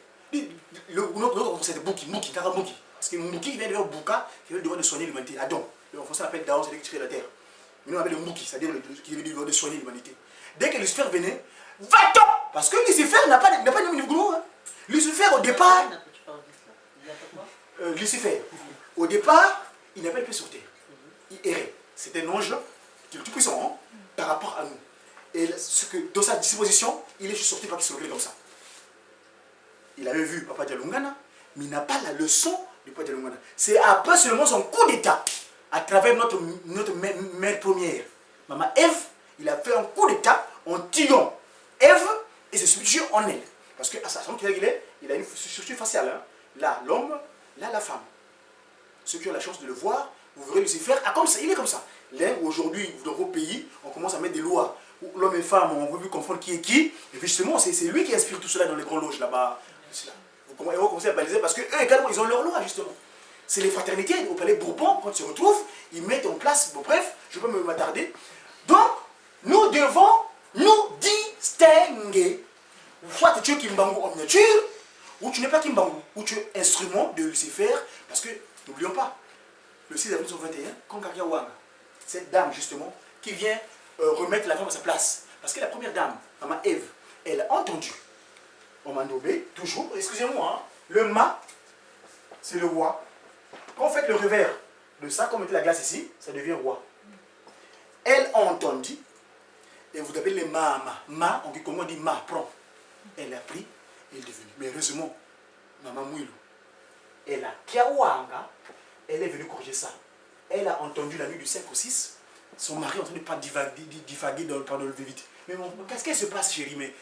notre c'est Bouki. Parce que Mouki vient de faire Bouka, qui veut le devoir de soigner l'humanité. Adam, le français l'appelle Daon, c'est-à-dire qui crée la terre. Mais nous on appelle le Mouki, c'est-à-dire qui veut le devoir de soigner l'humanité. Dès que Lucifer venait, va-t'en! Parce que Lucifer n'a pas de niveau. Hein. Lucifer au départ, Lucifer, au départ, il n'avait pas sur terre. Il errait. C'était un ange qui est le tout puissant par rapport à nous. Et dans sa disposition, il est juste sorti par qu'il se regarde comme ça. Il avait vu Papa Dialungana, mais il n'a pas la leçon du Papa Dialungana. C'est après seulement son coup d'état, à travers notre mère première, Maman Ève, il a fait un coup d'état en tuant Ève et se substitue en elle. Parce qu'à sa façon il a une structure faciale. Hein. Là, l'homme, là, la femme. Ceux qui ont la chance de le voir, vous verrez Lucifer, comme ça, il est comme ça. Là, aujourd'hui, dans vos pays, on commence à mettre des lois où l'homme et femme, on veut plus confondre qui est qui. Et puis justement, c'est lui qui inspire tout cela dans les grands loges là-bas. Vous commencez à baliser parce qu'eux également, ils ont leur loi justement. C'est les fraternités au palais Bourbon, quand ils se retrouvent, ils mettent en place, bon bref, je ne vais pas m'attarder. Donc, nous devons nous distinguer. Soit tu es Kimbangu en miniature, ou tu n'es pas Kimbangu, ou tu es instrument de Lucifer, parce que, n'oublions pas, le 6 avril 1921, Kongaria Wanga, cette dame justement, qui vient remettre la femme à sa place. Parce que la première dame, Maman Ève, elle a entendu, au Mandobé, toujours, excusez-moi, hein, le Ma, c'est le roi. Quand on fait le revers de ça, comme on met la glace ici, ça devient roi. Elle a entendu, et vous appelez les Ma, comment on dit Ma, prend. Elle a pris, elle est devenue. Mais heureusement, Maman Mouilou, elle a Kiawanga, elle est venue corriger ça. Elle a entendu la nuit du 5 au 6, son mari est en train de pas divaguer dans le vite. Mais qu'est-ce qui se passe, chérie? Mais,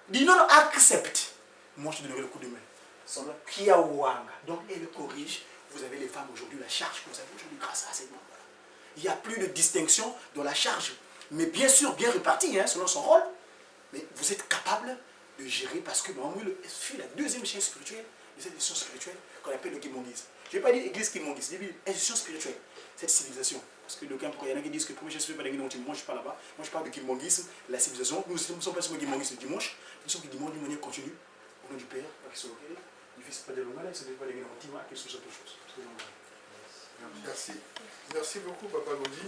dis non, accepte. Moi, je te donnerai le coup de main. Son nom, Kiawanga. Donc, elle corrige. Vous avez les femmes aujourd'hui, la charge que vous avez aujourd'hui grâce à cette main. Il n'y a plus de distinction dans la charge. Mais bien sûr, bien répartie, hein, selon son rôle. Mais vous êtes capable de gérer parce que Maman fut la deuxième chaîne spirituelle de cette institution spirituelle qu'on appelle le Kimongis. Je ne vais pas dire église Kimongis, je vais dire institution spirituelle, cette civilisation. Parce que il y en a qui disent que la première chaîne spirituelle, moi je ne suis pas là-bas. Moi je parle de Kimongis, la civilisation. Nous ne sommes pas sur le Kimongis le dimanche, nous sommes le dimanche d'une manière continue. Au nom du Père, qui soit auquel, du Fils, pas de l'homme, et ce n'est pas les garanties, à quelle soit autre chose. Merci. Merci beaucoup, Papa Gaudi.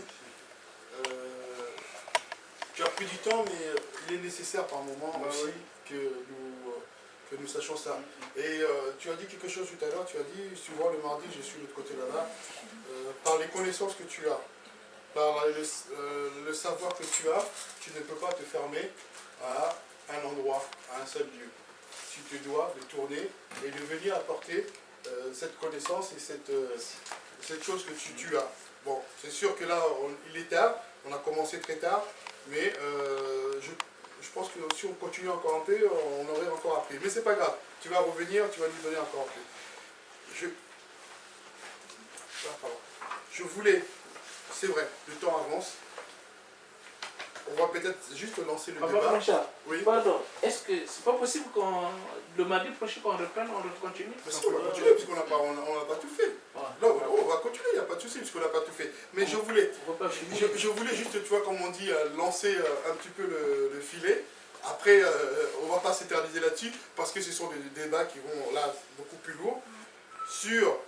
Tu as pris du temps, mais il est nécessaire par moment aussi que nous sachions ça. Et tu as dit quelque chose tout à l'heure, tu as dit, souvent le mardi, je suis de l'autre côté là-bas, par les connaissances que tu as, par le savoir que tu as, tu ne peux pas te fermer à un endroit, à un seul lieu. Tu te dois de tourner et de venir apporter cette connaissance et cette chose que tu as. Bon, c'est sûr que là, il est tard, on a commencé très tard, mais je pense que si on continue encore un peu, on aurait encore appris. Mais c'est pas grave, tu vas revenir, tu vas nous donner encore un peu. Je voulais, c'est vrai, le temps avance. on va peut-être juste lancer le Papa débat. Mancha, Oui. pardon, est-ce que c'est pas possible qu'on le mardi prochain qu'on reprenne, on continue? Mais si, on va continuer, puisqu'on n'a pas, on n'a pas tout fait. Ouais. Non, on va continuer, il n'y a pas de souci, puisqu'on n'a pas tout fait. Mais je voulais, On va pas finir. je voulais juste, tu vois, comme on dit, lancer un petit peu le filet. Après, on ne va pas s'éterniser là-dessus, parce que ce sont des débats qui vont, là, beaucoup plus lourds. Sur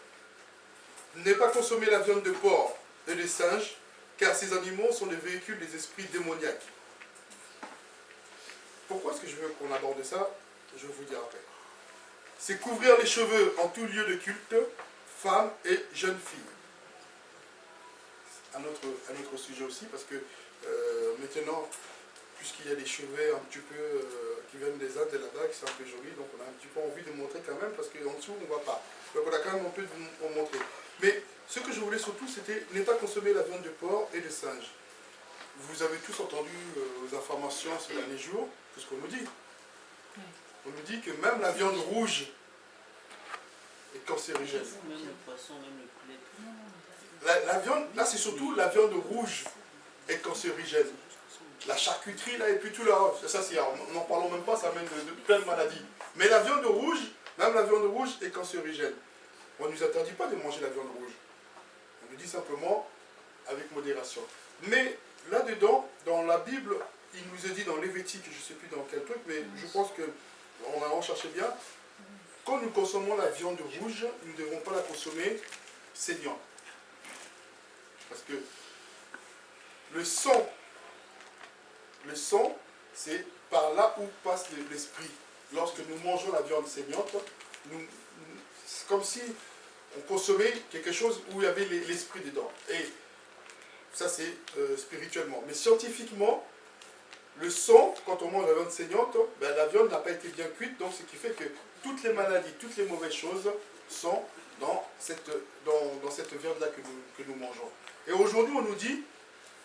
ne pas consommer la viande de porc et de singe, car ces animaux sont des véhicules des esprits démoniaques. Pourquoi est-ce que je veux qu'on aborde ça? Je vais vous dire après. C'est couvrir les cheveux en tout lieu de culte, femmes et jeunes filles. Un autre sujet aussi, parce que maintenant, puisqu'il y a des cheveux un petit peu qui viennent des Indes et là-bas, qui sont un peu jolis, donc on a un petit peu envie de montrer quand même, parce qu'en dessous, on ne voit pas. Donc on a quand même un peu de montrer. Mais ce que je voulais surtout, c'était ne pas consommer la viande de porc et de singe. Vous avez tous entendu aux informations ces derniers jours, tout ce qu'on nous dit. On nous dit que même la viande rouge est cancérigène. Même le poisson, même le poulet. La viande, là c'est surtout la viande rouge est cancérigène. La charcuterie là et puis tout là, ça c'est, n'en parlons même pas, ça mène de plein de maladies. Mais la viande rouge, même la viande rouge est cancérigène. On ne nous interdit pas de manger la viande rouge. On nous dit simplement avec modération. Mais là-dedans, dans la Bible, il nous est dit dans Lévitique, je ne sais plus dans quel truc, mais je pense qu'on a recherché bien, quand nous consommons la viande rouge, nous ne devons pas la consommer saignante. Parce que le sang, c'est par là où passe l'esprit. Lorsque nous mangeons la viande saignante, c'est comme si on consommait quelque chose où il y avait l'esprit dedans. Et ça, c'est spirituellement. Mais scientifiquement, le sang, quand on mange la viande saignante, ben, la viande n'a pas été bien cuite, donc ce qui fait que toutes les maladies, toutes les mauvaises choses sont dans cette viande-là que nous mangeons. Et aujourd'hui, on nous dit,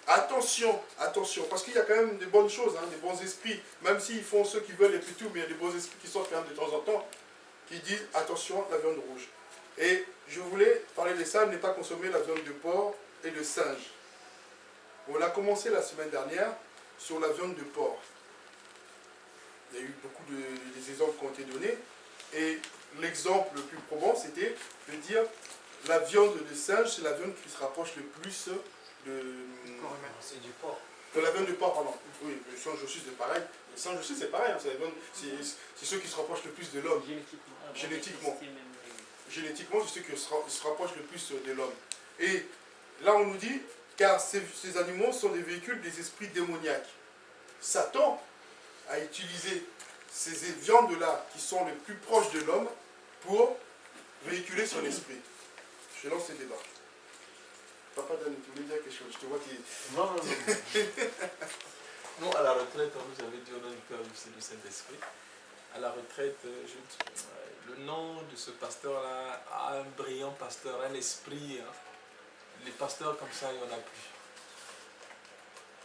attention, attention, parce qu'il y a quand même des bonnes choses, hein, des bons esprits, même s'ils font ceux qui veulent et puis tout, mais il y a des bons esprits qui sortent quand même de temps en temps, qui disent, attention, la viande rouge. Et je voulais parler de ça, ne pas consommer la viande de porc et de singe. On a commencé la semaine dernière sur la viande de porc. Il y a eu beaucoup d'exemples qui ont été donnés. Et l'exemple le plus probant, c'était de dire la viande de singe, c'est la viande qui se rapproche le plus C'est du porc. de la viande de porc, pardon. Oui, le singe aussi c'est pareil. Le singe aussi c'est pareil, hein, c'est ceux qui se rapprochent le plus de l'homme. Génétiquement. Génétiquement, c'est ceux qui se rapprochent le plus de l'homme. Et là on nous dit, car ces animaux sont des véhicules des esprits démoniaques. Satan a utilisé ces viandes-là qui sont les plus proches de l'homme pour véhiculer son esprit. Je lance le débat. Papa Dan, tu voulais dire quelque chose? Je te vois qui... Non, non, non. Nous, à la retraite, on nous avait dit au nom du Père, du Fils et du Saint-Esprit. À la retraite, le nom de ce pasteur-là, un brillant pasteur, un esprit. Hein. Les pasteurs comme ça, il n'y en a plus.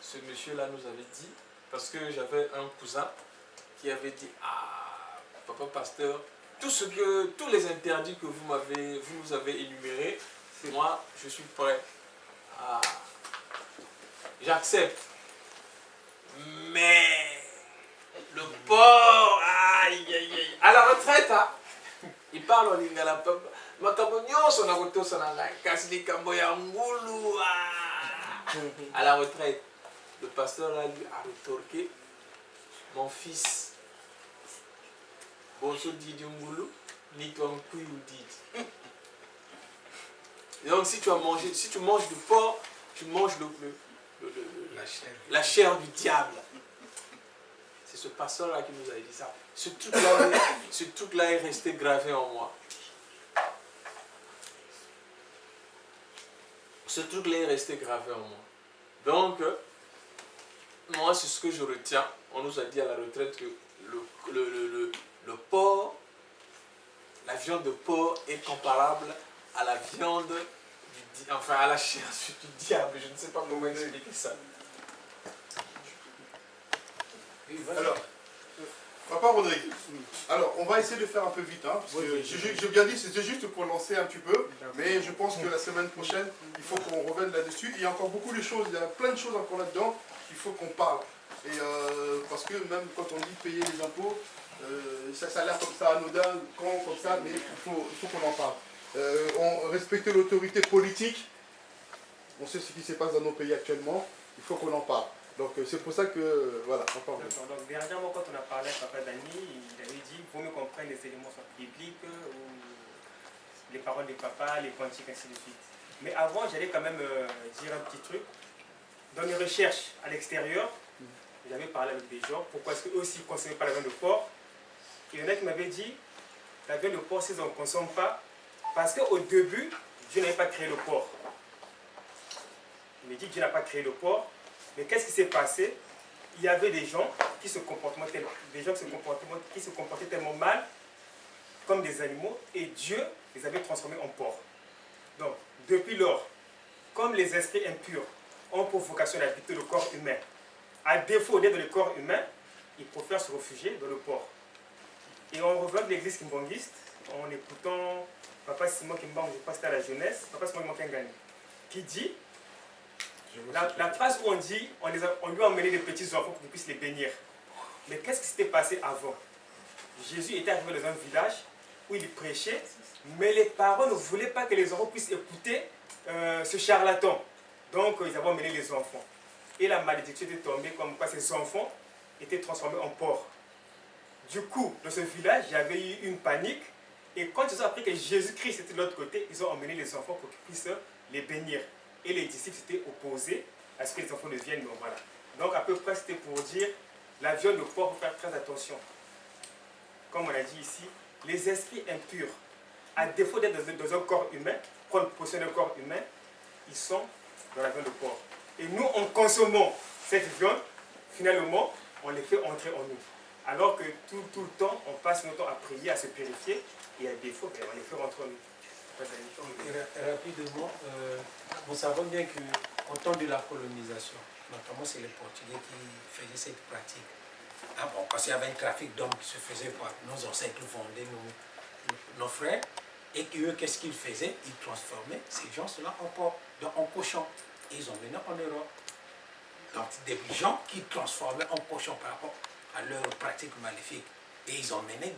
Ce monsieur-là nous avait dit, parce que j'avais un cousin qui avait dit, ah, papa pasteur, tous les interdits que vous nous avez énumérés, moi, je suis prêt. Ah, j'accepte. Mais le porc, aïe, aïe, aïe. À la retraite, hein, il parle en lingala. À la retraite, le pasteur là, lui a rétorqué, mon fils, bonso Didi Ngulu, ni toi ou Didi. Et donc si tu manges du porc, tu manges la chair du diable. C'est ce pasteur-là qui nous a dit ça. Ce truc-là est resté gravé en moi. Ce truc-là est resté gravé en moi. Donc, moi, c'est ce que je retiens. On nous a dit à la retraite que le porc, la viande de porc est comparable à la viande enfin à la chair du diable, je ne sais pas comment expliquer ça. Alors, Papa Rodrigue, alors on va essayer de faire un peu vite, hein, parce que j'ai bien dit, c'était juste pour lancer un petit peu, mais je pense que la semaine prochaine, il faut qu'on revienne là-dessus. Il y a encore beaucoup de choses, il y a plein de choses encore là-dedans qu'il faut qu'on parle. Et parce que même quand on dit payer les impôts, ça a l'air comme ça anodin, comme ça, mais il faut qu'on en parle. Respecter l'autorité politique, on sait ce qui se passe dans nos pays actuellement, il faut qu'on en parle. Donc c'est pour ça que, voilà, on parle. Donc dernièrement, quand on a parlé avec Papa Dani, il avait dit qu'il vaut mieux qu'on prenne les éléments bibliques, ou les paroles des papas, les cantiques, ainsi de suite. Mais avant, j'allais quand même dire un petit truc. Dans mes recherches à l'extérieur, j'avais parlé avec des gens, pourquoi est-ce qu'eux aussi ne consommaient pas la viande de porc. Et il y en a qui m'avaient dit, la viande de porc, si on ne consomme pas, parce qu'au début, Dieu n'avait pas créé le porc. Il me dit que Dieu n'a pas créé le porc. Mais qu'est-ce qui s'est passé? Il y avait des gens qui se comportaient tellement mal, comme des animaux, et Dieu les avait transformés en porcs. Donc, depuis lors, comme les esprits impurs ont pour vocation d'habiter le corps humain, à défaut d'être dans le corps humain, ils préfèrent se réfugier dans le porc. Et on revient de l'église kimbanguiste, en écoutant Papa Simon Kimbang, je crois que c'était à la jeunesse, Papa Simon Kimbang, qui dit, la phrase où on dit, on lui a emmené des petits enfants pour qu'ils puissent les bénir. Mais qu'est-ce qui s'était passé avant? Jésus était arrivé dans un village où il prêchait, mais les parents ne voulaient pas que les enfants puissent écouter ce charlatan. Donc ils avaient emmené les enfants. Et la malédiction était tombée comme quoi ces enfants étaient transformés en porcs. Du coup, dans ce village, il y avait eu une panique. Et quand ils ont appris que Jésus-Christ était de l'autre côté, ils ont emmené les enfants pour qu'ils puissent les bénir. Et les disciples s'étaient opposés à ce que les enfants deviennent. Donc voilà. Donc à peu près c'était pour dire, la viande de porc, il faut faire très attention. Comme on a dit ici, les esprits impurs, à défaut d'être dans un corps humain, prendre possession d'un corps humain, ils sont dans la viande de porc. Et nous, en consommant cette viande, finalement, on les fait entrer en nous. Alors que tout le temps, on passe notre temps à prier, à se purifier, et à défaut, on les fait rentrer en nous. Rapidement, nous savons bien qu'au temps de la colonisation, notamment c'est les Portugais qui faisaient cette pratique. Ah bon, parce qu'il y avait un trafic d'hommes qui se faisait par nos ancêtres vendaient nos frères, et qu'eux, qu'est-ce qu'ils faisaient? Ils transformaient ces gens-là en porc, en cochon. Et ils ont mené en Europe. Donc des gens qui transformaient en cochon par rapport à leur pratique maléfique. Et ils ont mené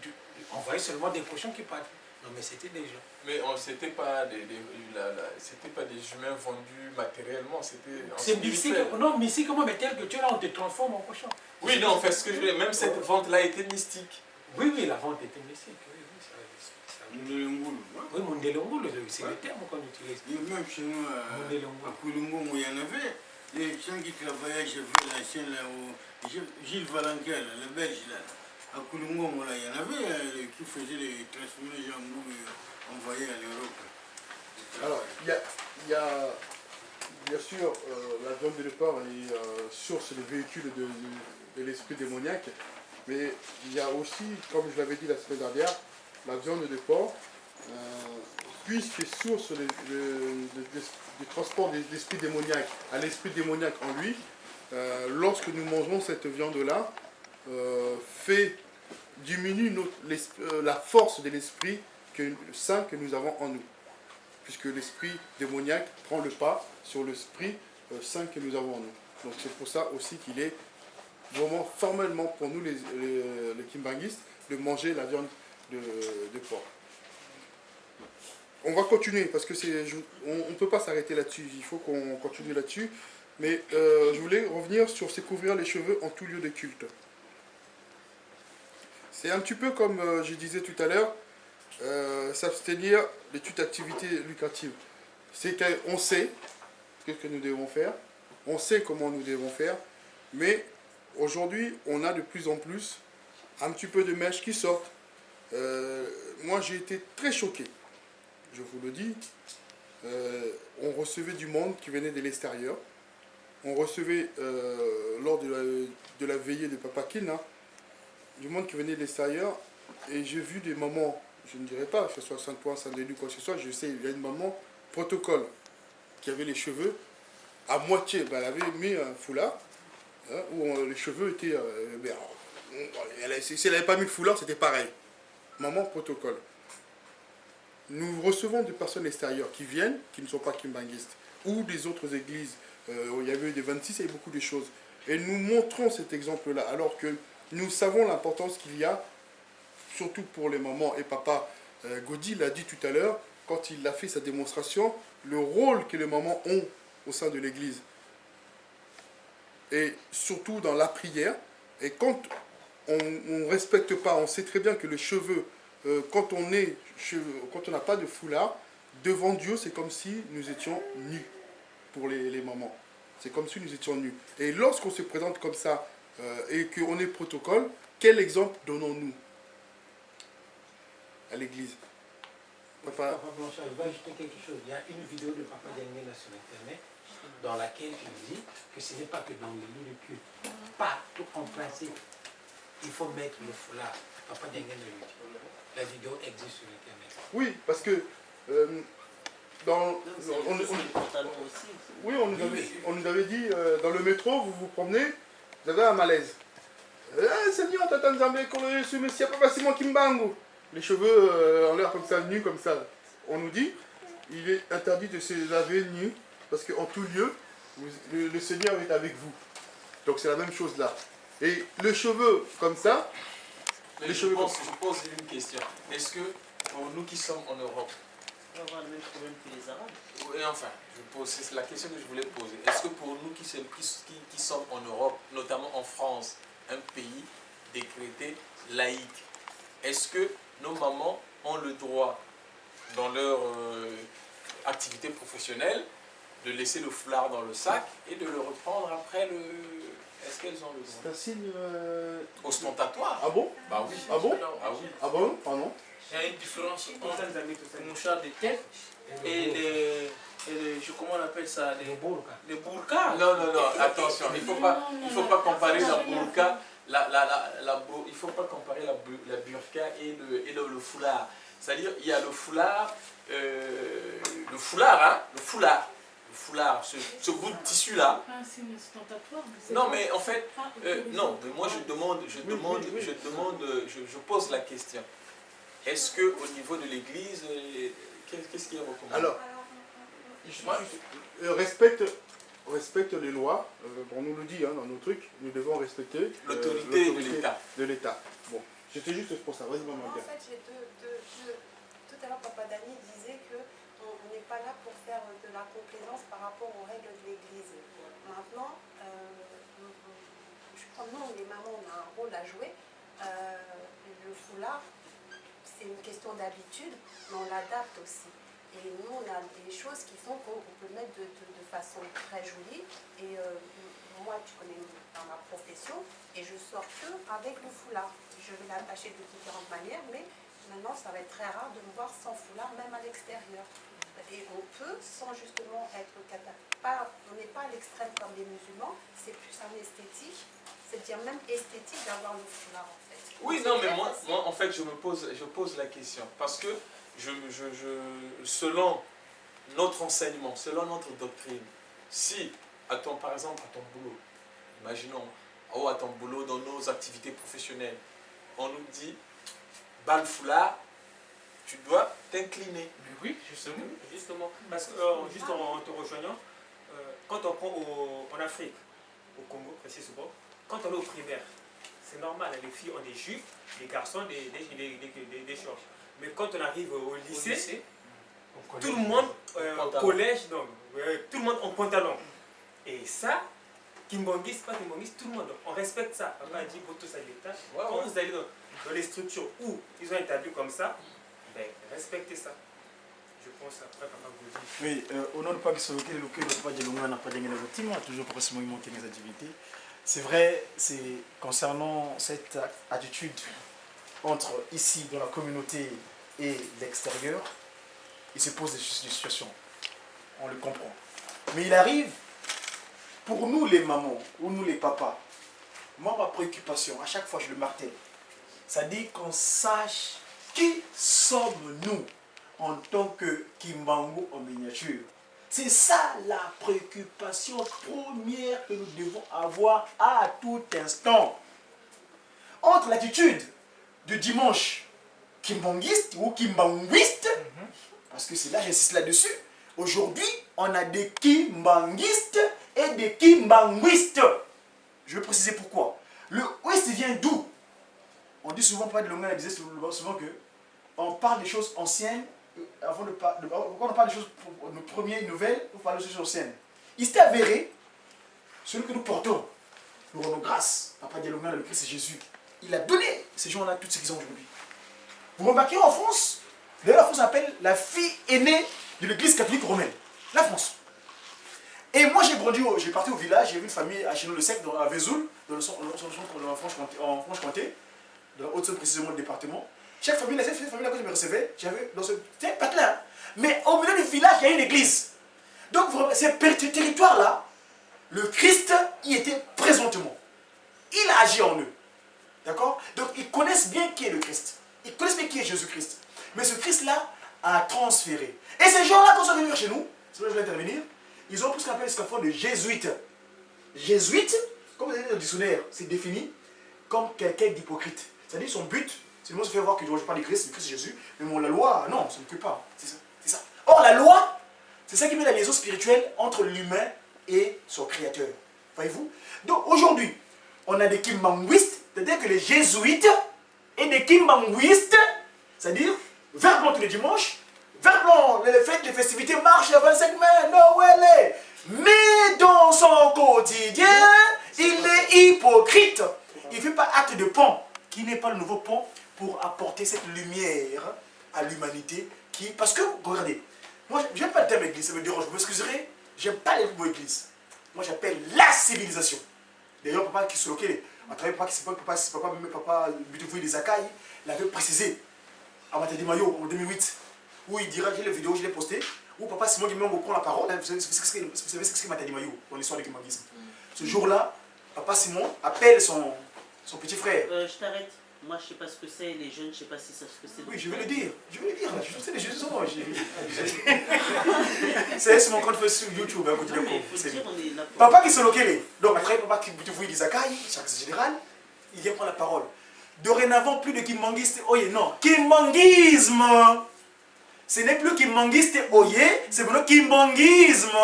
on voyait seulement des cochons qui partaient. Non, mais c'était des gens. Mais c'était pas des humains vendus matériellement, c'était... C'est mystique, non, mystiquement, mais tel que tu es là, on te transforme en cochon. Oui, non, en fait, ce que je veux dire, même cette vente-là était mystique. Oui, la vente était mystique. Oui, Mondelongolo, c'est le terme qu'on utilise. Et même chez nous, à Koulungo, il y en avait. Les gens qui travaillaient, j'ai vu l'ancien là, Gilles Valenquel, le Belge là. À Koulungo, il y en avait qui faisaient les transformer les gens envoyés à l'Europe. Alors, il y a bien sûr la viande de porc est source des véhicules de l'esprit démoniaque, mais il y a aussi, comme je l'avais dit la semaine dernière, la viande de porc, puisque source du transport de l'esprit démoniaque à l'esprit démoniaque en lui, lorsque nous mangeons cette viande-là, fait diminuer la force de l'esprit saint que nous avons en nous. Puisque l'esprit démoniaque prend le pas sur l'esprit saint que nous avons en nous. Donc c'est pour ça aussi qu'il est vraiment formellement pour nous les kimbanguistes de manger la viande de porc. On va continuer parce que on ne peut pas s'arrêter là-dessus, il faut qu'on continue là-dessus. Mais je voulais revenir sur se couvrir les cheveux en tout lieu de culte. C'est un petit peu comme je disais tout à l'heure, s'abstenir de toute activité lucrative. C'est qu'on sait ce que nous devons faire, on sait comment nous devons faire, mais aujourd'hui, on a de plus en plus un petit peu de mèches qui sortent. Moi, j'ai été très choqué, je vous le dis. On recevait du monde qui venait de l'extérieur. On recevait, lors de la veillée de Papa Kin, du monde qui venait de l'extérieur. Et j'ai vu des mamans, je ne dirais pas que ce soit Saint-Ouen, Saint-Denis, quoi que ce soit, je sais, il y a une maman protocole qui avait les cheveux à moitié. Ben, elle avait mis un foulard où les cheveux étaient si elle n'avait pas mis le foulard, c'était pareil. Maman, protocole. Nous recevons des personnes extérieures qui viennent, qui ne sont pas kimbanguistes, ou des autres églises. Il y avait eu des 26, il y a eu beaucoup de choses. Et nous montrons cet exemple-là, alors que nous savons l'importance qu'il y a, surtout pour les mamans et papa. Gaudi l'a dit tout à l'heure, quand il a fait sa démonstration, le rôle que les mamans ont au sein de l'église. Et surtout dans la prière. Et quand on ne respecte pas, on sait très bien que les cheveux, quand on n'a pas de foulard, devant Dieu, c'est comme si nous étions nus pour les mamans. C'est comme si nous étions nus. Et lorsqu'on se présente comme ça et qu'on est protocole, quel exemple donnons-nous à l'église? Papa Blanchard, il va ajouter quelque chose. Il y a une vidéo de Papa Dianguena sur Internet dans laquelle il dit que ce n'est pas que dans les lieux de culte. Partout en principe, il faut mettre le foulard. Papa Dianguena le dit. La vidéo existe sur Internet. Oui, parce que on nous avait dit, dans le métro, vous vous promenez, vous avez un malaise. Seigneur, Tata Nzambe, ce monsieur, Papa Simon Kimbangu. Les cheveux en l'air comme ça, nus comme ça. On nous dit, il est interdit de se laver nus, parce qu'en tout lieu, le Seigneur est avec vous. Donc c'est la même chose là. Et les cheveux comme ça, mais je pose une question. Est-ce que pour nous qui sommes en Europe, On va avoir le même problème que les Arabes. et enfin, c'est la question que je voulais poser. Est-ce que pour nous qui sommes en Europe, notamment en France, un pays décrété laïque, est-ce que nos mamans ont le droit, dans leur activité professionnelle, de laisser le foulard dans le sac et de le reprendre après le... Est-ce qu'elles ont le droit? c'est un signe... ostentatoire. Ah bon? Bah oui. Ah bon? Ah oui. Ah bon? Ah non? Il y a une différence entre le mouchard de tête et comment on appelle ça? Les burkas. Non, attention, il ne faut pas comparer la burqa, il faut pas comparer la burqa et le foulard. C'est-à-dire, il y a le foulard, ce bout de tissu-là. Pas un signe ostentatoire. Non, mais en fait, non, mais moi je pose la question. Est-ce qu'au niveau de l'église, qu'est-ce qui est recommandé? Alors, respecte les lois. On nous le dit dans nos trucs, nous devons respecter l'autorité de l'État. Bon, c'était juste pour ça. Vas-y, maman. En fait, j'ai tout à l'heure, Papa Dani disait qu'on n'est pas là pour faire de la complaisance par rapport aux règles de l'Église. Maintenant, je crois que nous, les mamans, on a un rôle à jouer. Le foulard, c'est une question d'habitude, mais on l'adapte aussi. Et nous, on a des choses qui font qu'on peut mettre de façon très jolie. Et moi, tu connais dans ma profession, et je sors que avec le foulard. Je vais l'attacher de différentes manières, mais maintenant, ça va être très rare de me voir sans foulard, même à l'extérieur. Et on peut, sans justement être on n'est pas à l'extrême comme les musulmans, c'est plus un esthétique, c'est-à-dire même esthétique d'avoir le foulard en fait. Oui, non, mais moi en fait, je pose la question, parce que selon notre enseignement, selon notre doctrine, si, par exemple, à ton boulot, imaginons, à ton boulot, dans nos activités professionnelles, on nous dit, bas le foulard, tu dois t'incliner. Oui, Justement, parce que, juste en te rejoignant, quand on prend en Afrique, au Congo précisément, quand on est au primaire, c'est normal, les filles ont des jupes, les garçons des shorts. Mais quand on arrive au lycée, tout le monde, au collège, donc, tout le monde en pantalon. Et ça, Kimbangis, pas Kimbangis, tout le monde, on respecte ça. Papa a dit, pour tout ça, l'État. Quand vous allez dans les structures où ils ont établi comme ça, ben, respectez ça. Je pense après, Papa Gaudi. Oui, au nom de Papa Kisovoke, le Luke, le Papa Djelonga n'a pas gagné le team, toujours pour ce mouvement qui les activités. C'est vrai, c'est concernant cette attitude entre ici, dans la communauté, et l'extérieur, il se pose des situations. On le comprend. Mais il arrive, pour nous les mamans, ou nous les papas, moi ma préoccupation, à chaque fois je le martèle, ça dit qu'on sache qui sommes-nous en tant que Kimbangu en miniature. C'est ça la préoccupation première que nous devons avoir à tout instant. entre l'attitude du dimanche kimbangiste ou kimbanguiste, parce que c'est là, j'insiste là-dessus. Aujourd'hui, on a des kimbanguistes et des kimbanguistes. Je vais préciser pourquoi. Le ouest vient d'où? On dit souvent, pas de Longa disait souvent que on parle des choses anciennes, avant de parler, quand on parle des choses, nos premières nouvelles, on parle des choses anciennes. Il s'est avéré, celui que nous portons, nous rendons grâce, Papa Dialonga, le Christ Jésus, il a donné ces gens-là tout ce qu'ils ont aujourd'hui. Vous remarquez en France, d'ailleurs la France s'appelle la fille aînée de l'église catholique romaine, la France. Et moi j'ai parti au village, j'ai vu une famille à Chinon-le-Sec, à Vesoul, dans le centre en Franche-Comté, dans la Haute-Saône précisément le département. Chaque famille, la famille là que je me recevais, j'avais dans ce patelin. Mais au milieu du village, il y a une église. Donc ces territoires-là, le Christ y était présentement. Il a agi en eux. D'accord? Donc ils connaissent bien qui est le Christ. Ils connaissent bien qui est Jésus-Christ. Mais ce Christ-là a transféré. Et ces gens-là, quand ils sont venus chez nous, c'est là que je vais intervenir, ils ont plus qu'on appelle ce qu'on fait de jésuites. Jésuite, comme vous avez dit dans le dictionnaire, c'est défini comme quelqu'un d'hypocrite. C'est-à-dire son but, c'est de se faire voir que je parle du Christ Jésus, mais bon, la loi, non, ça ne peut pas. C'est ça. Or, la loi, c'est ça qui met la liaison spirituelle entre l'humain et son créateur. Voyez-vous? Donc aujourd'hui, on a des kimbanguistes, c'est-à-dire que les jésuites et des kimbanguistes, c'est-à-dire vers blanc tous les dimanches, vers blanc les fêtes, les festivités marchent le 25 mai, Noël, mais dans son quotidien, il est hypocrite. Il ne fait pas acte de pont, qui n'est pas le nouveau pont pour apporter cette lumière à l'humanité qui... Parce que, regardez, moi, j'aime pas le terme église, ça me dérange, vous m'excuserez, j'aime pas les mots église. Moi, j'appelle la civilisation. D'ailleurs, papa qui se loquait, à travers papa Butefouille des Akai, l'avait précisé à Matadi Mayo en 2008, où il dira, j'ai les vidéos, je l'ai posté, où papa Simon Guimiongo prend la parole, vous savez ce qu'est Matadi Mayo dans l'histoire du kimangisme. Ce jour-là, papa Simon appelle son petit frère. Je t'arrête. Moi, je ne sais pas ce que c'est, les jeunes, je ne sais pas si c'est ce que c'est. Oui, je vais le dire. Là. Je sais les jeunes sont. C'est mon compte sur YouTube. Papa qui se loquait. Donc, après, papa qui vous dit Zakai, chaque général, il vient prendre la parole. Dorénavant, plus de kimbanguiste, oye, non. Kimbanguisme. Ce n'est plus kimbanguiste, oye, c'est maintenant kimbanguisme.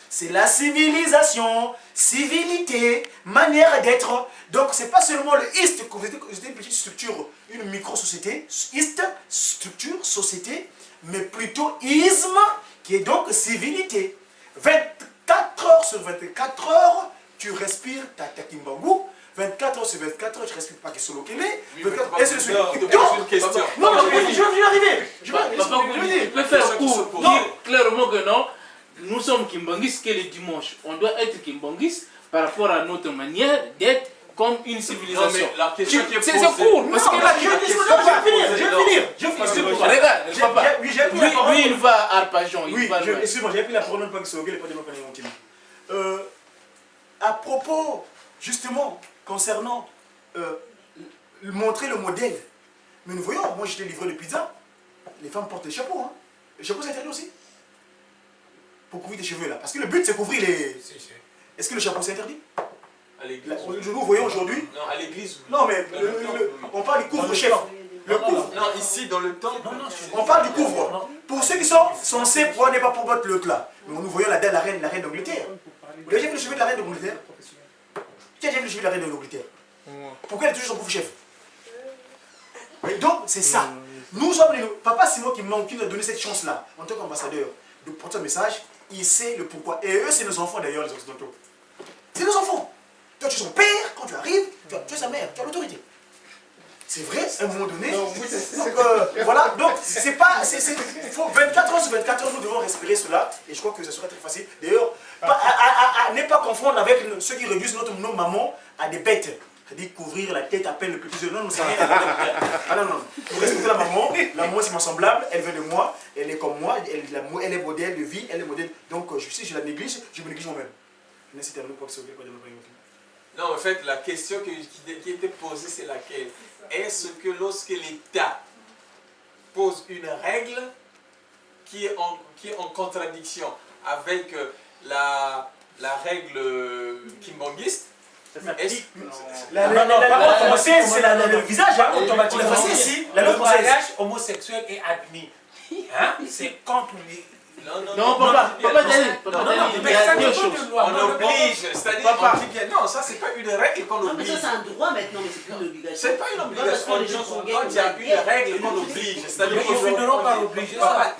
C'est la civilisation, civilité, manière d'être. Donc, ce n'est pas seulement le IST, que vous êtes une petite structure, une micro-société, IST, structure, société, mais plutôt isme, qui est donc civilité. 24 heures sur 24 heures, tu respires ta kimbangu. 24 heures sur 24 heures, tu respires pas Kisolo Kele. Et c'est une question. Non, je vais y arriver. Je vais faire court, dire clairement que non. Nous sommes kimbanguistes que le dimanche. On doit être kimbanguistes par rapport à notre manière d'être comme une civilisation. Non, mais la question qui est posée... C'est court, parce que là... Je vais finir. Regarde, lui, il va à Arpajon. Oui, excuse-moi, j'ai pris la parole pas que c'est ok, pas de à propos, justement, concernant montrer le modèle. Mais nous voyons, moi j'étais livreur de pizza, les femmes portent des chapeaux. Hein. Les chapeaux c'est interdit aussi. Pour couvrir tes cheveux là. Parce que le but c'est couvrir les... Est-ce que le chapeau c'est interdit? À l'église. Nous voyons aujourd'hui... Non, à l'église. Non, mais on parle du couvre-chef. Le couvre. Non, ici dans le temple. On parle du couvre. Pour ceux qui sont censés pour n'est pas pour votre l'autre là. Mais nous voyons la reine d'Angleterre. Vous avez déjà vu le cheveu de la reine d'Angleterre? Qui a déjà vu le cheveu de la reine d'Angleterre? Pourquoi elle est toujours son couvre-chef? Donc c'est ça. Nous sommes les... Papa Simon qui nous a donné cette chance là, en tant qu'ambassadeur, de porter un message. Il sait le pourquoi. Et eux, c'est nos enfants d'ailleurs, les Occidentaux. C'est nos enfants. Toi, tu es son père, quand tu arrives, tu es sa mère, tu as l'autorité. C'est vrai, à un moment donné. Donc, voilà, donc, c'est pas. Il faut 24 heures sur 24 heures, nous devons respirer cela. Et je crois que ce sera très facile. D'ailleurs, ne pas confondre avec ceux qui réduisent nos mamans à des bêtes. C'est-à-dire couvrir la tête à peine le petit. Non, c'est rien. Ah non, non. Pour respecter la maman c'est ma semblable, elle vient de moi, elle est comme moi, elle est modèle de vie, elle est modèle. Donc, si je la néglige, je me néglige moi-même. Non, en fait, la question qui était posée, c'est laquelle? Est-ce que lorsque l'État pose une règle qui est en contradiction avec la règle kimbanguiste, Est-ce- La loi française, c'est le visage. Hein. Automatiquement, Le français, ici, la loi le française. mariage homosexuel est admis. Hein? C'est contre les... Non, papa, Dani, mais ça deux dépend choses. de loi. On oblige, c'est-à-dire on dit bien, non, ça c'est pas une règle qu'on Non, mais oblige. ça, c'est un droit maintenant, mais c'est plus une obligation. C'est pas une obligation, Parce que les gens sont gays, quand il y a une règle qu'on oblige, c'est-à-dire Mais ils finiront par obliger ça.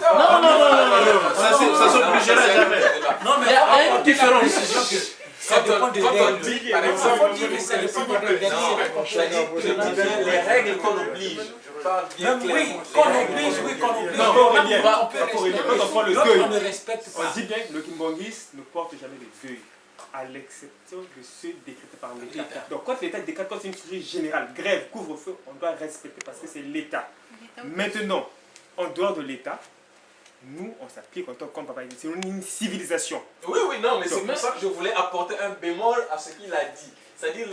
Ça s'obligera jamais. Non, mais Il y a une différence. ça dépend des quand on règles. dit, par Il exemple, faut dire que ça dépend des règles. c'est-à-dire que je dis bien les règles qu'on oblige. Pas bien Même oui, clairement. qu'on oblige, oui, qu'on oblige. Non, on Aurélien, peut Aurélien, respecter. quand on prend le L'autre, deuil, on ne respecte on pas. dit bien que le Kimbangis ne porte jamais de deuil, à l'exception de ceux décrétés par l'État. Donc quand l'État décrète, quand c'est une mesure générale, grève, couvre-feu, on doit respecter parce que c'est l'État. Maintenant, en dehors de l'État, nous, on s'applique en tant que papa. C'est une civilisation. Oui, oui, non, mais c'est pour ça que je voulais apporter un bémol à ce qu'il a dit. C'est-à-dire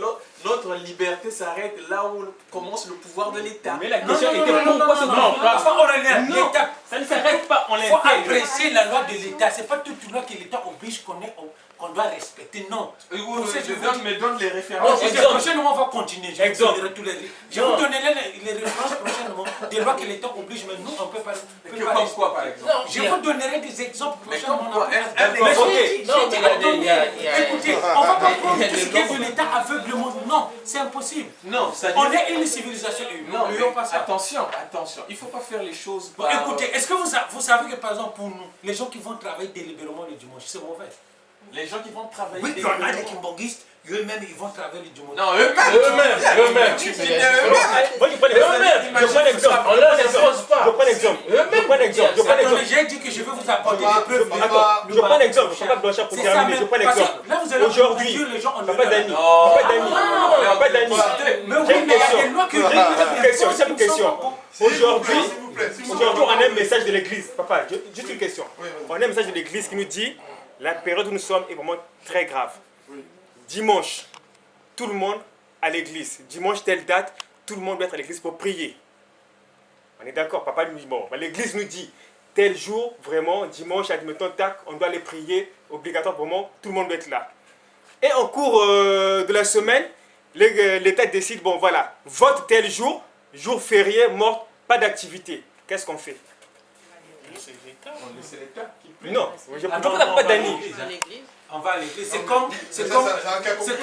notre liberté s'arrête là où commence le pouvoir de l'État. Mais la question était pourquoi ce droit. Enfin, Aurélien, Non, l'État, ça ne s'arrête pas, on il faut l'intègre. apprécier la loi de l'État. C'est pas toute loi que l'État oblige qu'on doit respecter. Non. Oui, Pour ça, je vous dis- me donne les Non, références. prochainement, on va continuer. Je Exemple. vous donnerai tous les... Je vous donnerai les références prochainement des lois que l'État oblige, mais nous, on peut pas. Comme quoi, par exemple? Je vous donnerai des exemples Mais prochainement. comme quoi, un Mais exemple. j'ai dit, écoutez, on ne va pas prendre tout ce qui est de l'État aveuglement. Non, c'est impossible. Non, c'est-à-dire... On est une civilisation humaine. Non, N'oublions pas ça. attention, il ne faut pas faire les choses Bon, par... écoutez, est-ce que vous savez que par exemple pour nous, les gens qui vont travailler délibérément le dimanche, c'est mauvais? Les gens qui vont travailler... Oui, il y en a des kimbongistes, eux-mêmes ils vont travailler le dimanche. Non, eux-mêmes. Tu dis eux-mêmes. Moi, je prends l'exemple. On leur impose pas. Je prends l'exemple. Attendez, j'ai dit que je vais vous apporter des preuves. Attends, je prends l'exemple. Je ne peux pas blanchir pour C'est ça, terminer. mais Je prends parce que l'exemple. là, vous allez Aujourd'hui, conduire les gens en Papa délire. Dani. Non. Papa Dani. Mais oui, mais il y a des lois que... J'ai une question. Aujourd'hui, S'il vous plaît. on a un message de l'église. Papa, juste une question. Oui, oui. On a un message de l'église qui nous dit la période où nous sommes est vraiment très grave. Oui. Dimanche, tout le monde à l'église. Dimanche, telle date, tout le monde doit être à l'église pour prier. On est d'accord, papa nous dit, bon, l'église nous dit, tel jour, vraiment, dimanche, admettons, tac, on doit aller prier, obligatoire, vraiment, tout le monde doit être là. Et en cours de la semaine, l'État décide, bon voilà, vote tel jour, jour férié, mort, pas d'activité. Qu'est-ce qu'on fait? On laisse l'État qui prie. Non, je ne Ah peux non, pas on va Dani. À l'église. On va à l'église. C'est comme... C'est un cas concret.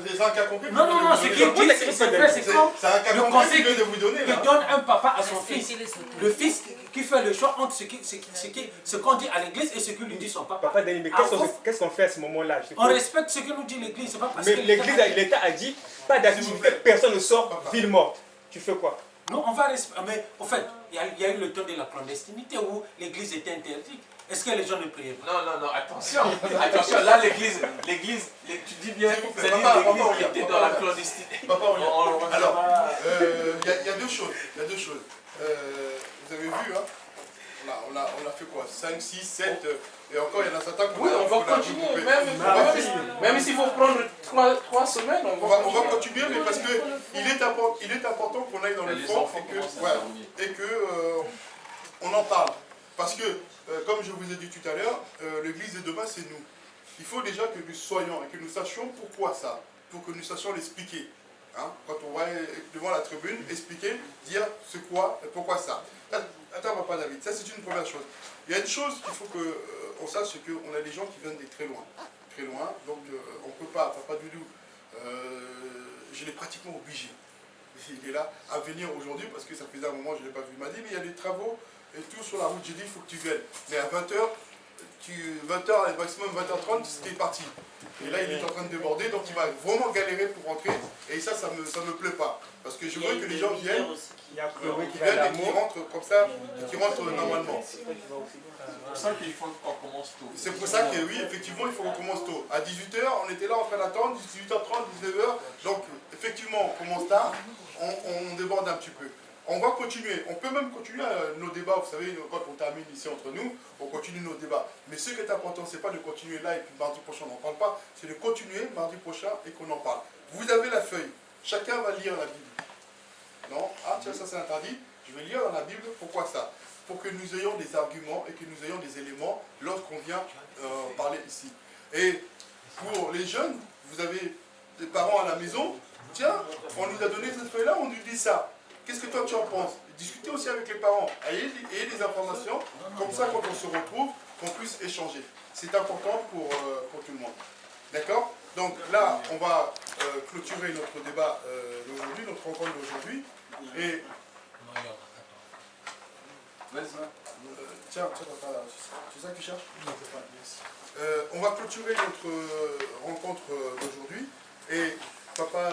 C'est un cas concret. Non, ce qu'il dit, c'est vrai, c'est comme C'est un cas le concret conseil qu'il vient de vous donner. que là. donne un papa à son fils. Le fils qui fait le choix entre ce qu'on dit à l'église et ce que lui dit son papa. Papa Dani, mais qu'est-ce qu'on fait à ce moment-là? On respecte ce que nous dit l'église, c'est pas parce Mais que l'État a dit, pas d'activité, personne ne sort, ville morte. Tu fais quoi? Non, on va respecter. Mais en fait, il y a eu le temps de la clandestinité où l'église était interdite. Est-ce que les gens ne priaient pas? Non, attention. Attention, là, l'église, tu dis bien, c'est-à-dire l'église qui était dans la clandestinité. Papa, on y est. On va Alors, pas- il y a deux choses. Vous avez vu, hein, on a fait quoi? 5, 6, 7, et encore il y en a certains qu'on Oui, a on va qu'on a continuer. regroupés. Même s'il faut prendre 3 semaines, On va continuer, mais parce que il est important qu'on aille dans le Les fond enfants et que, commencent à voilà, dormir. et que on en parle. Parce que, comme je vous ai dit tout à l'heure, l'église de demain, c'est nous. Il faut déjà que nous soyons et que nous sachions pourquoi ça, pour que nous sachions l'expliquer. Hein? Quand on va devant la tribune, expliquer, dire c'est quoi et pourquoi ça. Attends, papa David, ça c'est une première chose. Il y a une chose qu'il faut qu'on sache, c'est qu'on a des gens qui viennent de très loin. Très loin, donc on ne peut pas, papa Doudou, je l'ai pratiquement obligé. Il est là à venir aujourd'hui parce que ça faisait un moment que je ne l'ai pas vu. Il m'a dit, mais il y a des travaux et tout sur la route. J'ai dit, il faut que tu viennes. Mais à 20h, 20h, maximum 20h30, c'était parti. Et là, il est en train de déborder, donc il va vraiment galérer pour rentrer. Et ça me plaît pas. Parce que je veux que les gens viennent, Il y a qui viennent et qui rentrent comme ça, et qui rentrent normalement. C'est pour ça qu'il faut qu'on commence tôt. C'est pour ça que oui, effectivement, il faut qu'on commence tôt. À 18h, on était là en train d'attendre, 18h30, 19h. Donc, effectivement, on commence tard, on déborde un petit peu. On va continuer. On peut même continuer nos débats. Vous savez, quand on termine ici entre nous, on continue nos débats. Mais ce qui est important, ce n'est pas de continuer là et puis mardi prochain, on n'en parle pas. C'est de continuer mardi prochain et qu'on en parle. Vous avez la feuille. Chacun va lire la Bible. Non? Ah, tiens, ça c'est interdit. Je vais lire dans la Bible. Pourquoi ça? Pour que nous ayons des arguments et que nous ayons des éléments lorsqu'on vient parler ici. Et pour les jeunes, vous avez des parents à la maison, tiens, on nous a donné cette feuille-là, on nous dit ça. Qu'est-ce que toi tu en penses? Discutez aussi avec les parents, ayez des informations, comme ça quand on se retrouve, qu'on puisse échanger. C'est important pour tout le monde. D'accord? Donc là, on va clôturer notre débat d'aujourd'hui, notre rencontre d'aujourd'hui. Et... tiens, papa, c'est ça que tu cherches? Non, c'est pas, merci. On va clôturer notre rencontre d'aujourd'hui. Et papa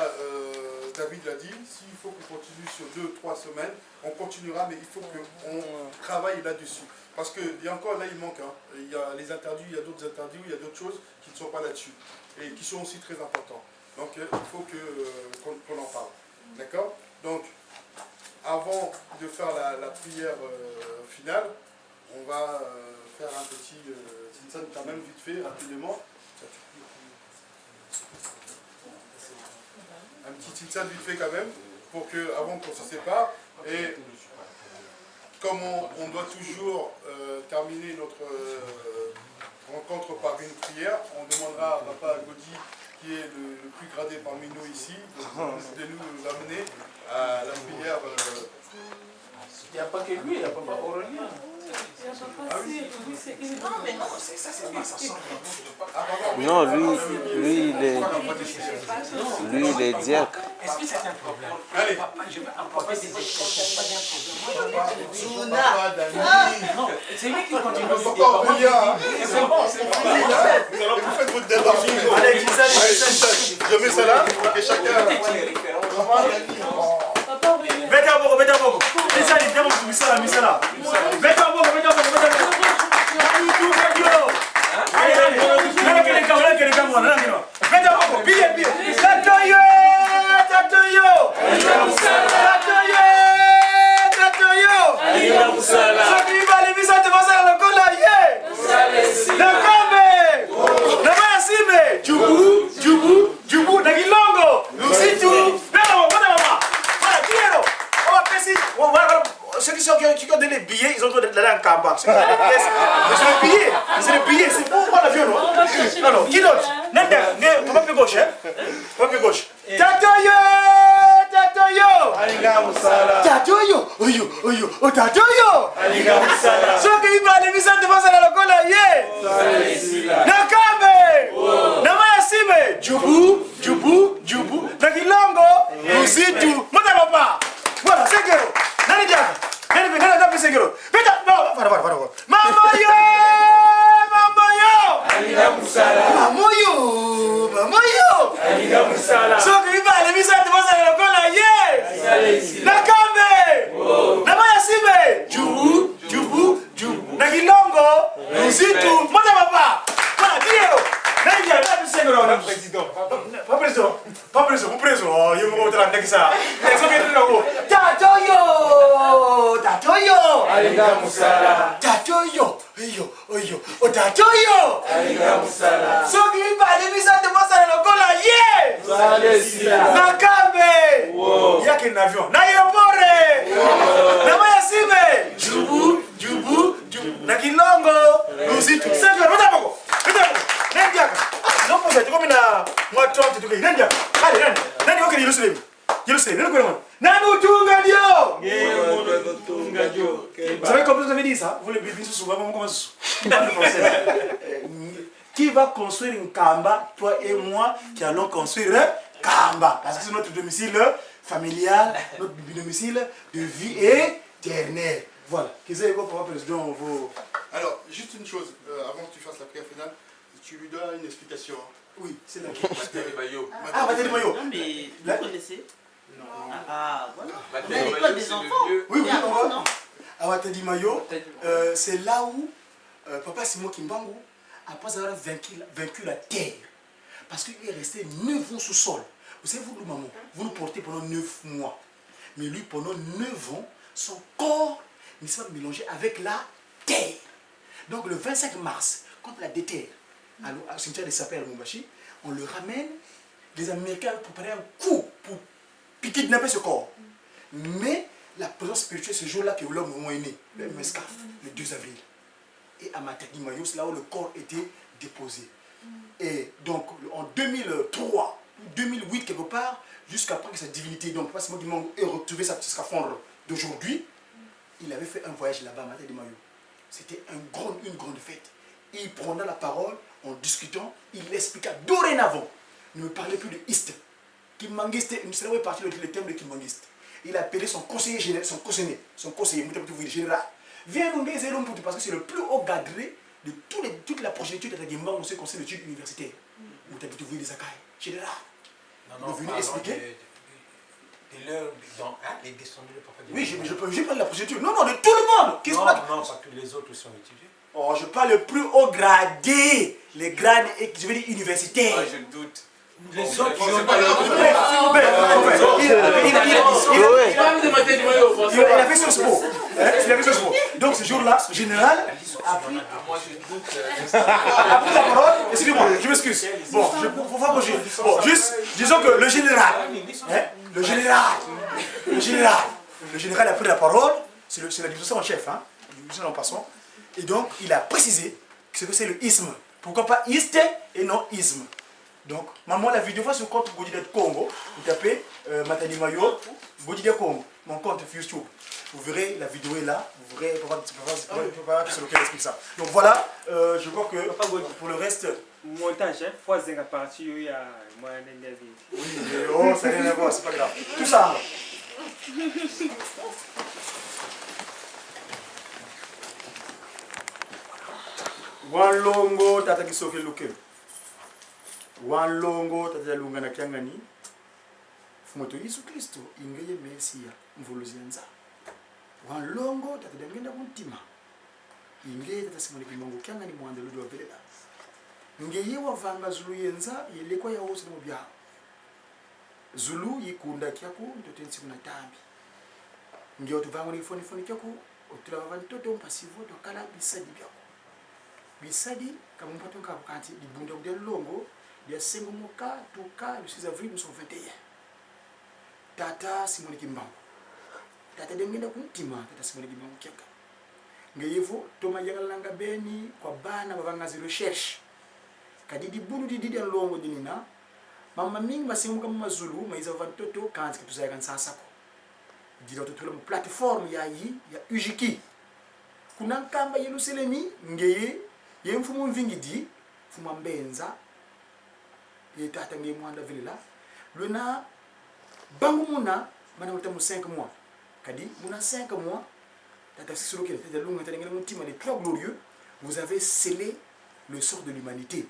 David l'a dit, s'il faut qu'on continue sur 2-3 semaines, on continuera, mais il faut qu'on travaille là-dessus. Parce qu'il y a encore, là il manque, hein. Il y a les interdits, il y a d'autres interdits, il y a d'autres choses qui ne sont pas là-dessus. Et qui sont aussi très importants. Donc il faut qu'on en parle. D'accord? Donc, avant de faire la prière finale, on va faire un petit Tinsan quand même vite fait, rapidement. Un petit Tinsan vite fait quand même, pour que, avant qu'on se sépare. Et comme on doit toujours terminer notre rencontre par une prière, on demandera à Papa Gaudi, qui est le plus gradé parmi nous ici, de nous amener à la prière. Il n'y a pas que lui, il y a Papa Aurélien. Non, lui, il est diacre. Est-ce que c'est un problème? Allez. Papa, je vais apporter des explications, pas un problème. Papa Dani. Non, c'est lui qui continue. Papa Aurélien. C'est bon, c'est bon. Vous faites votre débat. Allez, je mets ça là, et chacun. Ceux qui ont donné les billets, ils ont donné en Kamba. C'est le billet, c'est le billet, c'est pour prendre l'avion, non? Non, qui d'autre? Papa pied gauche, hein? Papa pied gauche. Tatoyo! Tatoyo! Oyo! Tatoyo! Ceux qui vont aller visiter devant ça, la cola, yeah! Nakambe! Namayasime! Jubu! Nakilongo! Usitu! Mota papa! Voilà, c'est que. Nani diaka? Nani segero? Vita, no, para. Mamoyo! Aliga musala. Mamoyo! Aliga musala. So que viva le visa de vasa la cola, yeah! Nakambe! Namaya sibe! Jubu! Nakilongo! Usitu! Mota papa! Voilà, Diego! Nani diaka? Nani segero? Pas président, vous président. Oh, il me montre la ça. Tatoyo! Aliga musala. Tatoyo! Tatoyo! Aliga musala. So qui va les visiter de moi ça le cola, yeah! Nakambe! Y'a qu'un avion. Na aéroport! Namaya sibe! Jubu! Nakilongo! Usitu. C'est que Rodapoko! Nendiaka! Non, pour ça, tu comme une moi 30 tu dis Nendiaka! Allez, Nani, ok, Jérusalem, Nanou Tungadio! Vous savez comment vous avez dit ça? Vous le dites souvent, comment qui va construire une Kamba, toi et moi, qui allons construire Kamba? Parce que c'est notre domicile familial, notre domicile de vie éternelle. Voilà. Qu'est-ce que vous président vos... Alors, juste une chose, avant que tu fasses la prière finale, tu lui donnes une explication. Oui, c'est là. Mathieu Maillot. Ah, Mathieu Maillot. Non, mais vous connaissez? Non. Ah, voilà. Mathieu L'école Maillot, des c'est enfants. le vieux. Oui, Avant, non? Awatedi Mayo, c'est là où Papa Simon Kimbangu, après avoir vaincu la terre, parce qu'il est resté 9 ans sous sol. Vous savez, vous, maman, vous nous portez pendant 9 mois. Mais lui, pendant 9 ans, son corps ne s'est pas mélangé avec la terre. Donc le 25 mars, quand la déterre, au cimetière de Sapé à Lumumbashi, on le ramène, les Américains préparaient un coup pour kidnapper ce corps. Mais la présence spirituelle, ce jour-là que l'homme est né, le Mescaf, le 2 avril. Et à Matadi Mayo, c'est là où le corps était déposé. Et donc en 2003, 2008, jusqu'à prendre sa divinité. Donc, pas seulement du monde et retrouver sa petite scaphandre d'aujourd'hui. Il avait fait un voyage là-bas à Matadi Mayo. C'était une grande fête. Il prenait la parole en discutant. Il expliqua dorénavant. Ne me parlez plus de Iste. Kimangiste, il ne serait pas parti le thème de Kimangiste. Il a appelé son conseiller général, son conseiller général. Viens nous les élèves parce que c'est le plus haut gadré de toute la progéniture de Gimba en ce qui concerne l'étude universitaire. Vous avez vu les accueils. Général. Non, vous venez expliquer. De l'heure dont les descendants de papa. Oui, je parle de la procédure. Non, de tout le monde. Non, pas tous les autres sont étudiés. Oh, je parle le plus haut gradé. Les grades, je veux dire, universitaires. Ah, je doute. Les autres, il a fait ce sport. Donc ce jour-là, le général a pris la parole. Excusez-moi, je m'excuse. Bon, faut pas bouger. Bon, juste, disons que le général a pris la parole. C'est la division en chef, hein. Division en passant. Et donc, il a précisé ce que c'est le isme. Pourquoi pas iste et non isme. Donc, maman, la vidéo va sur le compte Godida Congo. Vous tapez Matadi Mayo, Godida Congo, mon compte YouTube. Vous verrez, la vidéo est là. Vous verrez, sur lequel explique ça. Donc voilà, je crois que pour le reste. Montage, hein, fois à partir, il y a moyen d'énergie. Oui, mais oh, ça n'a rien à voir, c'est pas grave. Tout ça. Wanlongo tata kisoke lokelo. Wanlongo tata lunga na kiangani. Fumoto Yesu Kristo ingeye Mesia mvuluzianza. Wanlongo tata dangenda kuntima. Ingeye tata simone kimongo kiangani mwandelo do velela. Ngeye wavanga Zulu yenza yelekwa ya wose mu bya. Zulu yikunda kyako ntotensi kuna tambi. Ngiyo tuvanga ni foni kyako otula vantoto mpasivo to kala bisadi byako. Bisadi comme nous partons quand il bunda de longo il 5 mois tout cas le 6 avril 2021 tata Simone Kimbangu tata dengenda kuntima tata Simone Kimbangu kyaka ngayevo toma yangalanga beni kwa bana bavangazi recherche kadidi bunu didi longo dinina mama mingi masingu kama mazulu maiza vantoto kanzi kituzaya kansasa ko dilo tutula mu plateforme ya Ujiki kuna nkamba yeluselemi ngeye yemfumu mvingidi fuma mbenza yetata nge mwanda vile luna bangu muna mana uta mu 5 mois kadi muna 5 mois tata sisolo kele tata lunga tata ngela mutima les trois glorieux vous avez scellé le sort de l'humanité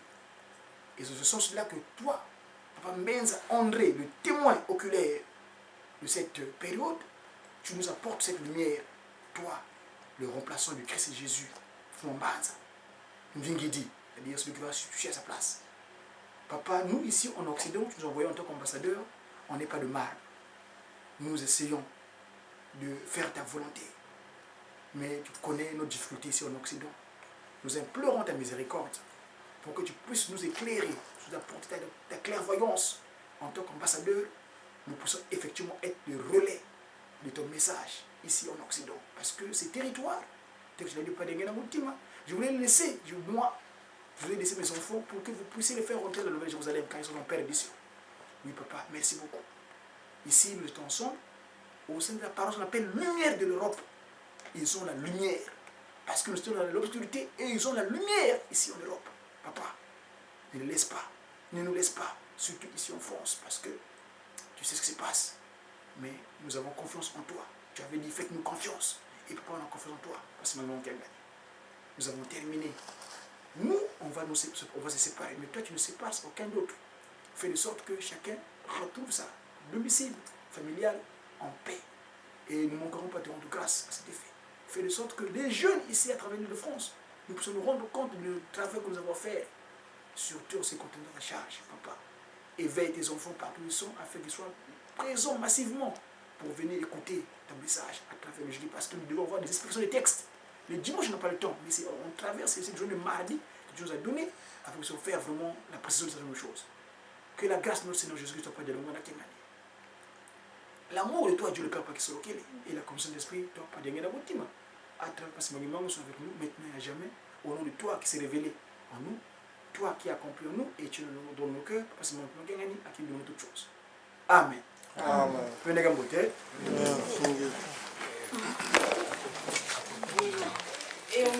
et c'est ce sens là que toi papa Mbenza André le témoin oculaire de cette période tu nous apportes cette lumière toi le remplaçant du Christ Jésus fuma mbanza Mvingidi, c'est-à-dire celui qui va se toucher à sa place. Papa, nous ici en Occident, tu nous envoyons en tant qu'ambassadeur, on n'est pas de mal. Nous essayons de faire ta volonté. Mais tu connais nos difficultés ici en Occident. Nous implorons ta miséricorde pour que tu puisses nous éclairer, nous apporter ta clairvoyance. En tant qu'ambassadeur, nous puissions effectivement être le relais de ton message ici en Occident. Parce que ces territoires, je voulais laisser, moi, je voulais laisser mes enfants pour que vous puissiez les faire rentrer dans la Nouvelle Jérusalem quand ils sont en perdition. Oui, papa, merci beaucoup. Ici, nous étions ensemble. Au sein de la parole, on appelle lumière de l'Europe. Ils ont la lumière. Parce que nous sommes dans l'obscurité et ils ont la lumière ici en Europe. Papa, ne les laisse pas. Ne nous laisse pas. Surtout ici en France. Parce que tu sais ce qui se passe. Mais nous avons confiance en toi. Tu avais dit, faites-nous confiance. Et papa, on a confiance en toi. Parce que maintenant, nous avons terminé. Nous, on va se séparer. Mais toi, tu ne sépares aucun d'autre. Fais de sorte que chacun retrouve sa domicile familial en paix. Et nous ne manquerons pas de rendre grâce à cet effet. Fais de sorte que les jeunes ici à travers l'île de France, nous puissions nous rendre compte du travail que nous avons fait. Surtout en ce qui concerne la charge, papa. Éveille tes enfants partout où ils sont afin qu'ils soient présents massivement pour venir écouter ton message à travers le jeudi. Parce que nous devons avoir des explications des textes. Le dimanche, on n'a pas le temps, mais on traverse cette journée mardi que tu nous as donné afin de faire vraiment la précision de certaines choses. Que la grâce de notre Seigneur Jésus-Christ soit pas de l'homme. L'amour de toi, Dieu le Père, qui soit et la commission d'esprit, toi, pas de l'homme. À travers parce que nous sommes avec nous maintenant et à jamais, au nom de toi qui s'est révélé en nous, toi qui as accompli en nous et tu nous donnes nos cœurs, parce que nous sommes à qui nous donnons toutes choses. Amen. Venez comme beauté. Et on